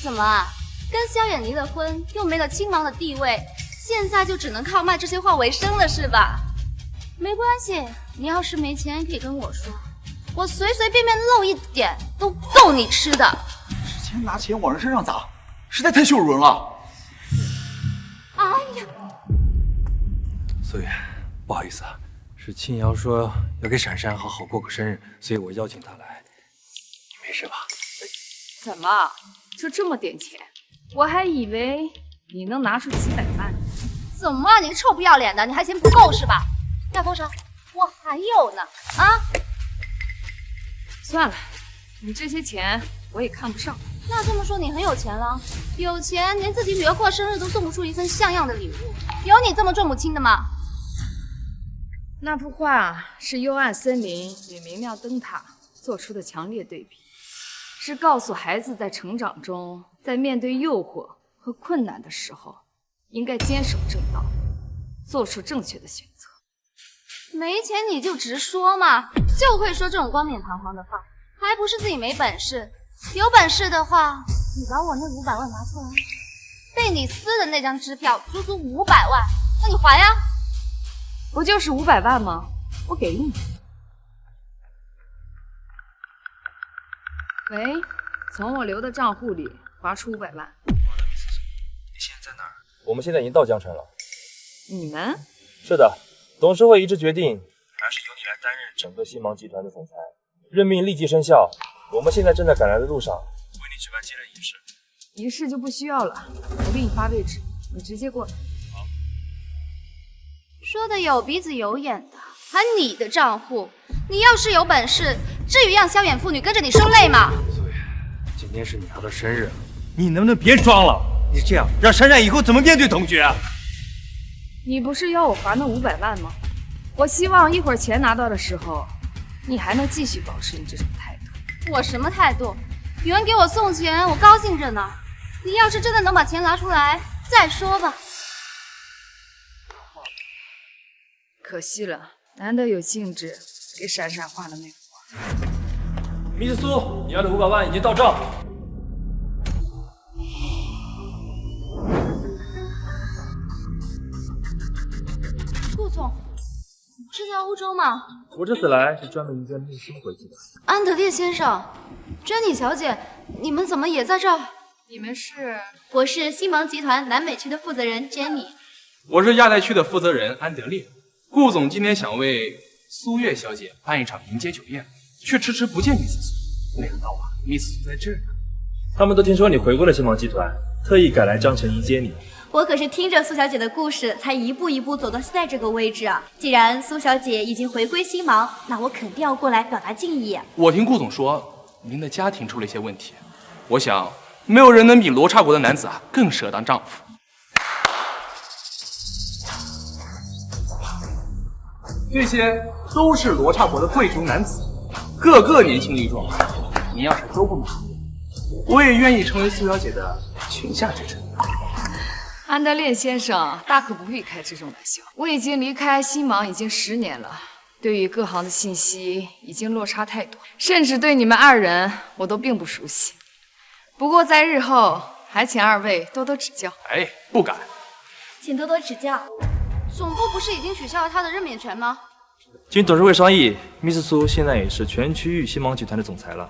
怎么啊？跟萧远离了婚，又没了亲王的地位，现在就只能靠卖这些话为生了是吧？没关系，你要是没钱可以跟我说，我随随便便露一点都够你吃的。之前拿钱往人身上砸，实在太羞辱人了。哎呀，苏月，不好意思啊，是青瑶说要给闪闪好好过个生日，所以我邀请她来。你没事吧？怎么就这么点钱？我还以为你能拿出几百万。怎么啊，你个臭不要脸的，你还嫌不够是吧？要多少？我还有呢。啊，算了，你这些钱我也看不上。那这么说你很有钱了？有钱连自己女儿过生日都送不出一份像样的礼物，有你这么重母亲的吗？那幅画是幽暗森林与明亮灯塔做出的强烈对比，是告诉孩子在成长中，在面对诱惑和困难的时候，应该坚守正道，做出正确的选择。没钱你就直说嘛，就会说这种冠冕堂皇的话，还不是自己没本事？有本事的话，你把我那500万拿出来。被你撕的那张支票足足500万，那你还呀？不就是500万吗？我给你。喂，从我留的账户里划出500万。你现在在哪儿？我们现在已经到江城了。你们？是的，董事会一致决定，还是由你来担任整个新芒集团的总裁，任命立即生效。我们现在正在赶来的路上，为你举办接任仪式。仪式就不需要了，我给你发位置，你直接过来。好。说的有鼻子有眼的，还你的账户？你要是有本事，至于让萧远父女跟着你受累吗？苏月，今天是你儿的生日，你能不能别装了？你这样让闪闪以后怎么面对同学啊？你不是要我还那500万吗？我希望一会儿钱拿到的时候，你还能继续保持你这种态度。我什么态度？有人给我送钱，我高兴着呢。你要是真的能把钱拿出来，再说吧。可惜了，难得有兴致给闪闪画了那幅画。密斯苏，你要的500万已经到账。顾总，你不是在欧洲吗？我这次来是专门迎接密斯苏回去的。安德烈先生，珍妮小姐，你们怎么也在这儿？你们是？我是新芒集团南美区的负责人珍妮。我是亚太区的负责人安德烈。顾总今天想为苏月小姐办一场迎接酒宴，却迟迟不见密斯苏。没想到啊，密斯苏在这儿呢。他们都听说你回归了新芒集团，特意赶来江城迎接你。我可是听着苏小姐的故事，才一步一步走到现在这个位置啊！既然苏小姐已经回归新芒，那我肯定要过来表达敬意。我听顾总说，您的家庭出了一些问题，我想没有人能比罗刹国的男子啊更适合当丈夫。这些都是罗刹国的贵族男子，个个年轻力壮。您要是都不满意，我也愿意成为苏小姐的裙下之臣。安德烈先生大可不必开这种玩笑。我已经离开新芒已经10年了，对于各行的信息已经落差太多，甚至对你们2人我都并不熟悉。不过在日后还请2位多多指教。哎，不敢，请多多指教。总部不是已经取消了他的任免权吗？经董事会商议，密斯苏现在也是全区域新芒集团的总裁了。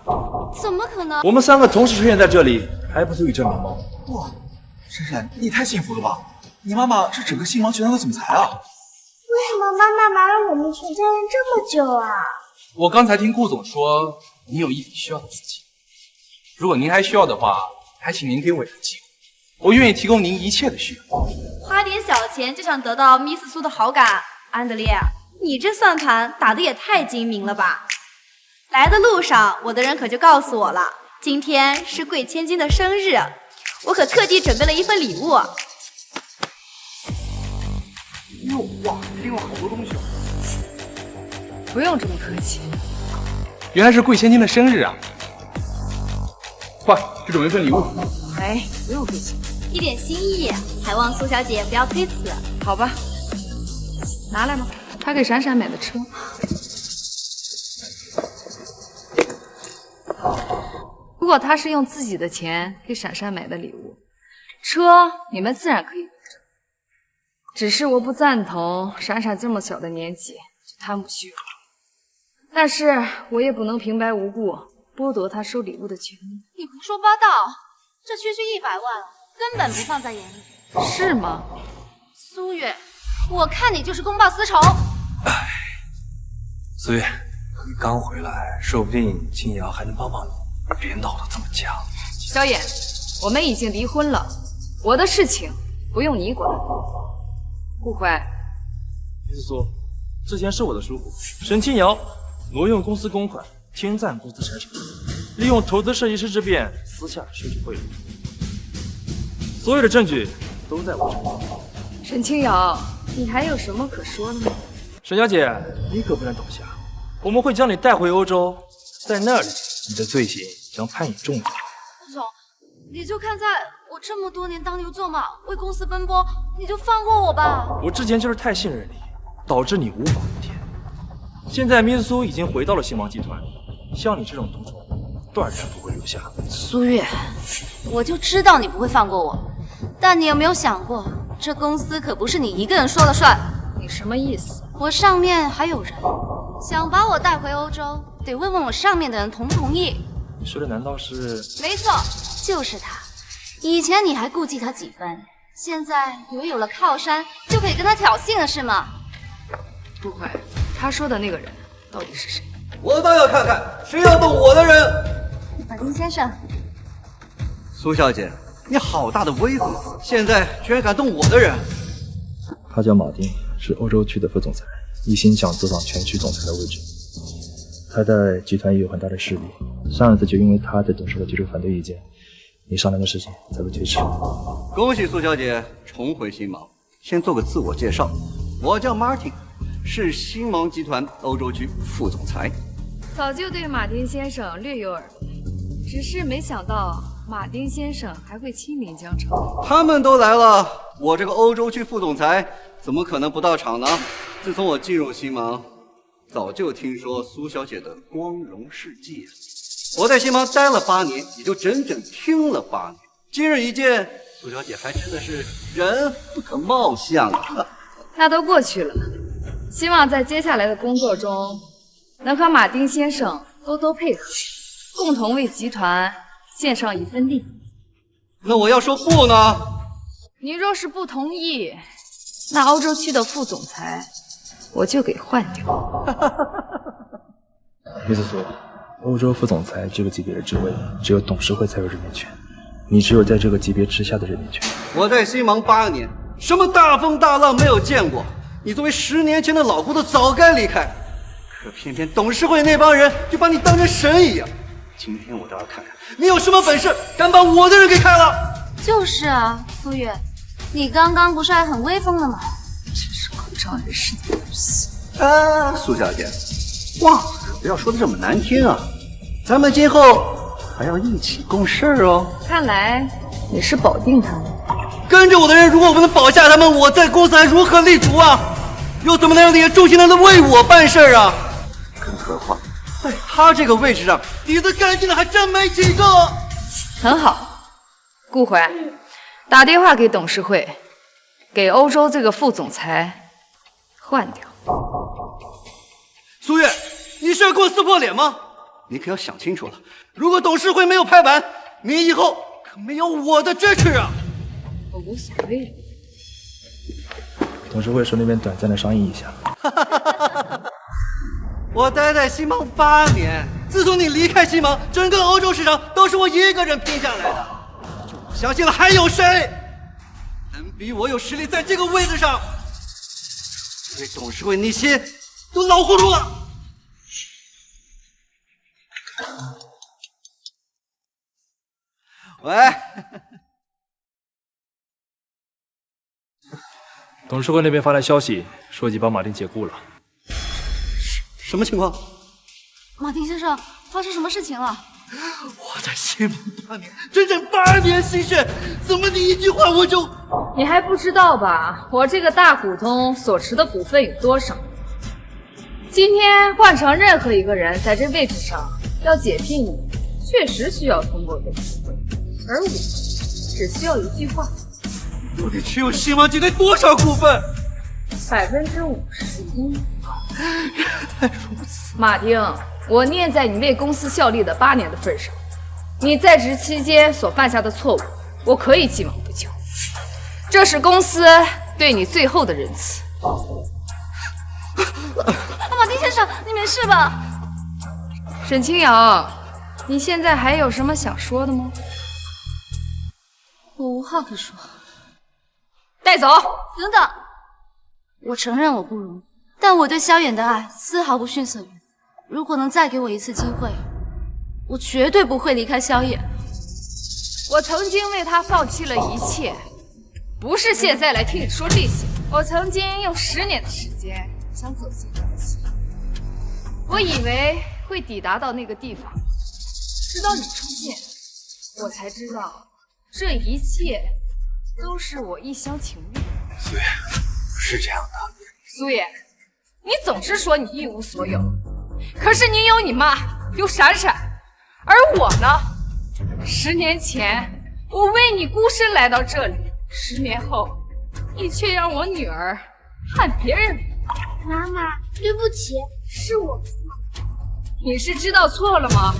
怎么可能？我们3个同时出现在这里，还不足以证明吗？哇，闪闪，你太幸福了吧！你妈妈是整个新芒集团的总裁啊！为什么妈妈瞒了我们全家人这么久啊？我刚才听顾总说，你有一笔需要的资金，如果您还需要的话，还请您给我一个机会，我愿意提供您一切的需要。花点小钱就想得到 Miss 苏的好感，安德烈，你这算盘打得也太精明了吧！来的路上，我的人可就告诉我了，今天是贵千金的生日，我可特地准备了一份礼物。哟哇，拎了好多东西哦！不用这么客气。原来是贵千金的生日啊！快，去准备份礼物。哎，不用客气，一点心意，还望苏小姐不要推辞。好吧，拿来吧，他给闪闪买的车。如果他是用自己的钱给闪闪买的礼物，车你们自然可以留着。只是我不赞同闪闪这么小的年纪就贪慕虚荣，但是我也不能平白无故剥夺他收礼物的权利。你胡说八道，这区区100万根本不放在眼里。是吗？苏月，我看你就是公报私仇。苏月，你刚回来，说不定青瑶还能帮帮你，别闹得这么僵。萧衍，我们已经离婚了，我的事情不用你管。顾怀，李子苏，之前是我的疏忽，沈清瑶挪用公司公款，天赞公司产品，利用投资设计师之便私下收取贿赂，所有的证据都在我这里。沈清瑶，你还有什么可说的吗？沈小姐，你可不能倒下，我们会将你带回欧洲，在那里你的罪行将判以重罚。顾总，你就看在我这么多年当牛做马，为公司奔波，你就放过我吧。我之前就是太信任你，导致你无法无天。现在Miss苏已经回到了星芒集团，像你这种毒虫，断然不会留下。苏月，我就知道你不会放过我，但你有没有想过，这公司可不是你一个人说了算。你什么意思？我上面还有人，想把我带回欧洲，得问问我上面的人同不同意。你说的难道是？没错，就是他。以前你还顾忌他几分，现在以为有了靠山就可以跟他挑衅了是吗？不会，他说的那个人到底是谁？我倒要看看谁要动我的人。马丁先生，苏小姐，你好大的威风，现在居然敢动我的人！他叫马丁，是欧洲区的副总裁，一心想坐上全区总裁的位置。他在集团也有很大的势力，上一次就因为他在董事会提出反对意见，你商量的事情才会推迟。恭喜苏小姐重回星芒。先做个自我介绍，我叫 Martin， 是星芒集团欧洲区副总裁。早就对马丁先生略有耳闻，只是没想到马丁先生还会亲临江城。他们都来了，我这个欧洲区副总裁怎么可能不到场呢？自从我进入星芒，早就听说苏小姐的光荣事迹。我在星芒待了8年，也就整整听了8年。今日一见，苏小姐还真的是人不可貌相啊！那都过去了，希望在接下来的工作中，能和马丁先生多多配合，共同为集团献上一份力。那我要说不呢？你若是不同意，那欧洲区的副总裁我就给换掉。Miss苏，欧洲副总裁这个级别的职位，只有董事会才有任免权，你只有在这个级别之下的任免权。我在星芒8年，什么大风大浪没有见过。你作为10年前的老糊涂，早该离开。可偏偏董事会那帮人就把你当成神一样。今天我倒要看看你有什么本事，敢把我的人给开了。就是啊，苏月，你刚刚不是还很威风的吗？真是口罩人士的东西。苏小姐，话可不要说的这么难听啊。咱们今后还要一起共事哦。看来你是保定他们。跟着我的人，如果不能保下他们，我在公司还如何立足啊？又怎么能让那些重心的人为我办事啊？更何况在他这个位置上，底子干净的还真没几个。很好，顾怀，打电话给董事会，给欧洲这个副总裁换掉。苏月，你是要给我撕破脸吗？你可要想清楚了，如果董事会没有拍板，你以后可没有我的支持啊！我无所谓了。董事会说那边短暂的商议一下。我待在星芒8年，自从你离开星芒，整个欧洲市场都是我一个人拼下来的。就我相信了，还有谁能比我有实力在这个位置上？因为董事会那些都老糊涂了。喂，董事会那边发来消息，说已经把马丁解雇了。什么情况？马丁先生，发生什么事情了？我在星芒8年，整整8年心血，怎么你一句话我就……你还不知道吧？我这个大股东所持的股份有多少？今天换成任何一个人在这位置上，要解聘你，确实需要通过董事会，而我只需要一句话。到底持有星芒集团多少股份51%。马丁，我念在你为公司效力的8年的份上，你在职期间所犯下的错误，我可以既往不咎。这是公司对你最后的仁慈。马丁先生，你没事吧？沈清扬，你现在还有什么想说的吗？我无话可说。带走。等等，我承认我不容，但我对萧远的爱丝毫不逊色于。如果能再给我一次机会，我绝对不会离开萧远。我曾经为他放弃了一切，不是现在来听你说这些。我曾经用10年的时间想走进这个企业，我以为会抵达到那个地方，直到你出现，我才知道这一切都是我一厢情愿。苏月，不是这样的。苏月，你总是说你一无所有，可是你有你妈，有闪闪，而我呢？10年前我为你孤身来到这里，10年后你却让我女儿看别人。妈妈，对不起，是我错了。你是知道错了吗？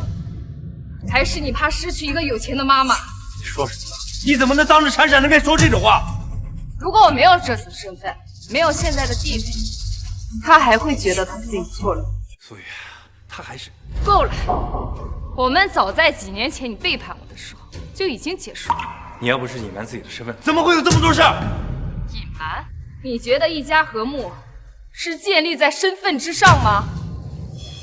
还是你怕失去一个有钱的妈妈？你说什么？你怎么能当着闪闪的面说这种话？如果我没有这次身份，没有现在的地位，他还会觉得他自己错了吗？苏月，他还是够了。我们早在几年前你背叛我的时候就已经结束了。你要不是隐瞒自己的身份，怎么会有这么多事？隐瞒？你觉得一家和睦是建立在身份之上吗？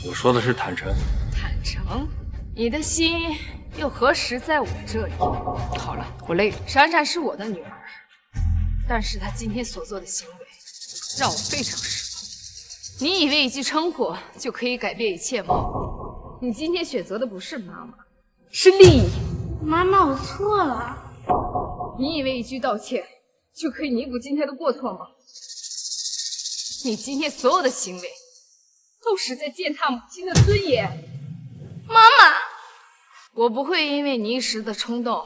我说的是坦诚。坦诚？你的心又何时在我这里？好了，我累了。闪闪是我的女儿，但是她今天所做的行为让我非常失望。你以为一句称呼就可以改变一切吗？你今天选择的不是妈妈，是利益。妈妈，我错了。你以为一句道歉就可以弥补今天的过错吗？你今天所有的行为都是在践踏母亲的尊严。妈妈，我不会因为你一时的冲动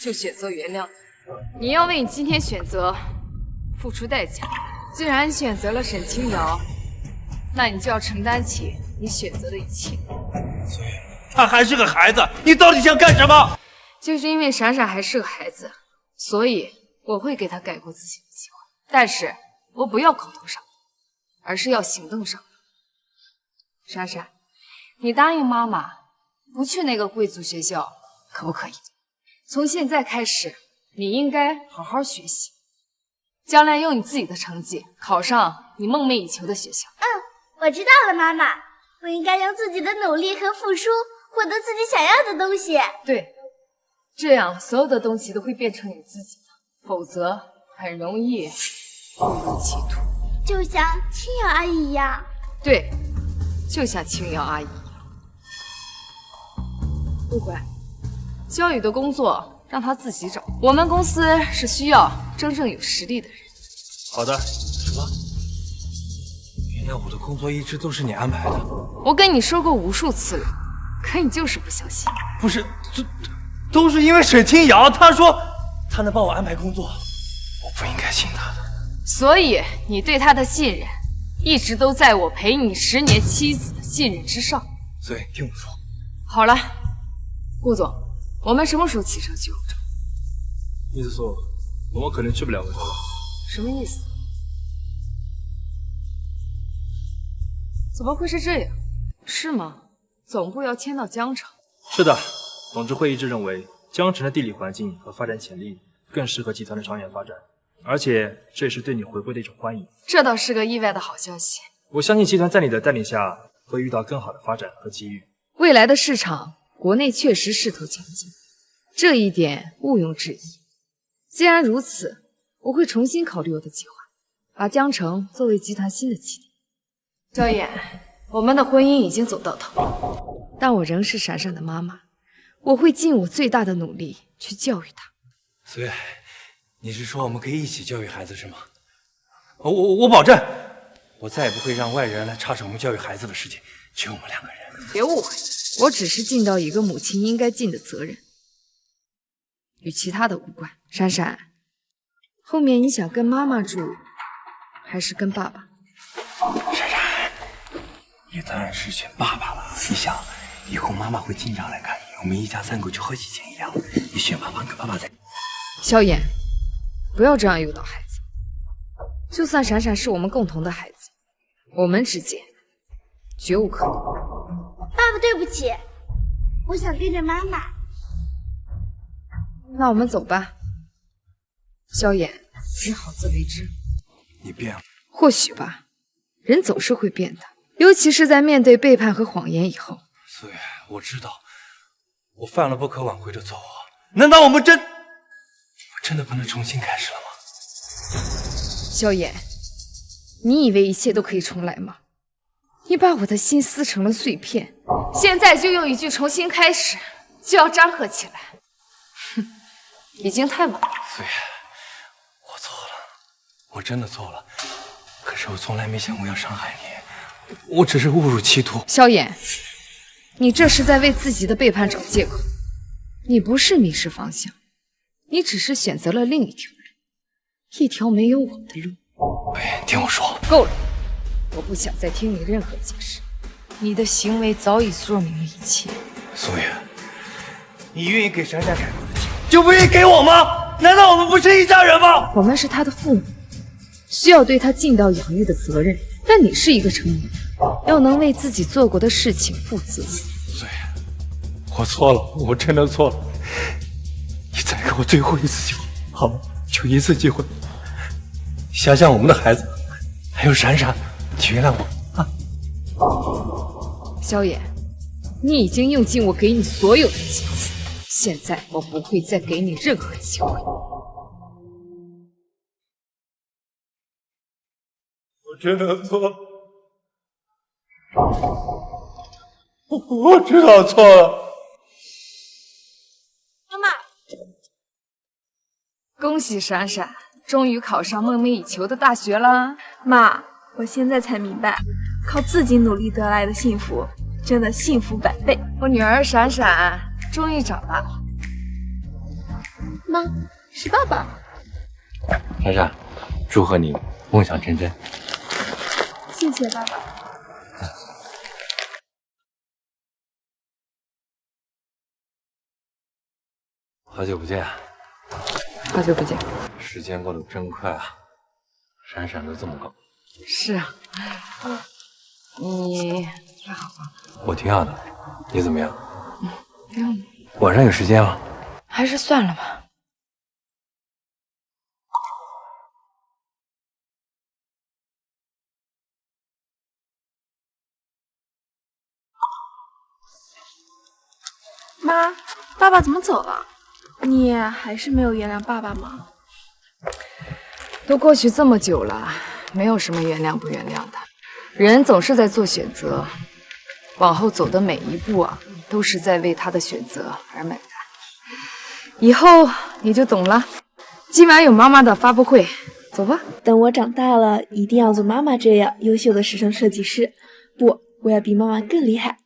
就选择原谅你，你要为你今天选择付出代价。既然选择了沈清瑶，那你就要承担起你选择的一切。所以他还是个孩子，你到底想干什么？就是因为闪闪还是个孩子，所以我会给他改过自新的机会，但是我不要口头上，而是要行动上。闪闪，你答应妈妈不去那个贵族学校，可不可以？从现在开始，你应该好好学习，将来用你自己的成绩考上你梦寐以求的学校。我知道了，妈妈，我应该用自己的努力和付出获得自己想要的东西。对，这样所有的东西都会变成你自己的，否则很容易误入歧途。就像青瑶阿姨一样。对，就像青瑶阿姨一样。不管，焦宇的工作让他自己找，我们公司是需要真正有实力的人。好的。什么？原来我的工作一直都是你安排的。我跟你说过无数次了，可你就是不相信。不是，这都是因为沈清瑶，她说她能帮我安排工作，我不应该信她的。所以你对她的信任，一直都在我陪你10年妻子的信任之上。所以听我说。好了，顾总，我们什么时候启程去欧洲？意思说，我们可能去不了欧洲了。什么意思？怎么会是这样？是吗？总部要迁到江城。是的，董事会一致认为，江城的地理环境和发展潜力更适合集团的长远发展，而且这也是对你回归的一种欢迎。这倒是个意外的好消息。我相信集团在你的带领下会遇到更好的发展和机遇。未来的市场，国内确实势头强劲，这一点毋庸置疑。既然如此，我会重新考虑我的计划，把江城作为集团新的起点。萧衍，我们的婚姻已经走到头，但我仍是闪闪的妈妈，我会尽我最大的努力去教育她。苏月，你是说我们可以一起教育孩子是吗？我保证，我再也不会让外人来插手我们教育孩子的事情，只有我们2个人。别误会，我只是尽到一个母亲应该尽的责任，与其他的无关。闪闪，后面你想跟妈妈住，还是跟爸爸？闪闪，你当然是选爸爸了。你想，以后妈妈会经常来看你，我们一家3口就和以前一样。你选爸爸，跟爸爸在。萧衍，不要这样诱导孩子。就算闪闪是我们共同的孩子，我们之间绝无可能。爸爸，对不起，我想跟着妈妈。那我们走吧。萧衍，你好自为之。你变了。或许吧，人总是会变的，尤其是在面对背叛和谎言以后。苏月，我知道，我犯了不可挽回的错误。难道我们真的不能重新开始了吗？萧衍，你以为一切都可以重来吗？你把我的心撕成了碎片，现在就用一句重新开始就要张合起来，哼，已经太晚了。苏月，我错了，我真的错了。可是我从来没想过要伤害你，我只是误入歧途。萧衍，你这是在为自己的背叛找借口。你不是迷失方向，你只是选择了另一条路，一条没有我的路。听我说。够了，我不想再听你任何解释。你的行为早已说明了一切。苏月，你愿意给闪闪改过的机会，就不愿意给我吗？难道我们不是一家人吗？我们是他的父母，需要对他尽到养育的责任。但你是一个成年人，要能为自己做过的事情负责。苏月，我错了，我真的错了。你再给我最后一次机会，好吗？就一次机会。想想我们的孩子，还有闪闪，你原谅我啊！萧衍，你已经用尽我给你所有的机会，现在我不会再给你任何机会。我真的错了，我知道错了。妈妈，恭喜闪闪，终于考上梦寐以求的大学啦！妈，我现在才明白，靠自己努力得来的幸福，真的幸福百倍。我女儿闪闪终于长大了。妈，是爸爸。闪闪，祝贺你梦想成真。谢谢爸爸。好久不见。好久不见。时间过得真快啊，闪闪都这么高。是啊，你还好吗？我挺好的，你怎么样？晚上有时间吗？还是算了吧。妈，爸爸怎么走了？你还是没有原谅爸爸吗？都过去这么久了，没有什么原谅不原谅的。人总是在做选择，往后走的每一步啊，都是在为他的选择而买单。以后你就懂了。今晚有妈妈的发布会，走吧。等我长大了，一定要做妈妈这样优秀的时尚设计师。不，我要比妈妈更厉害。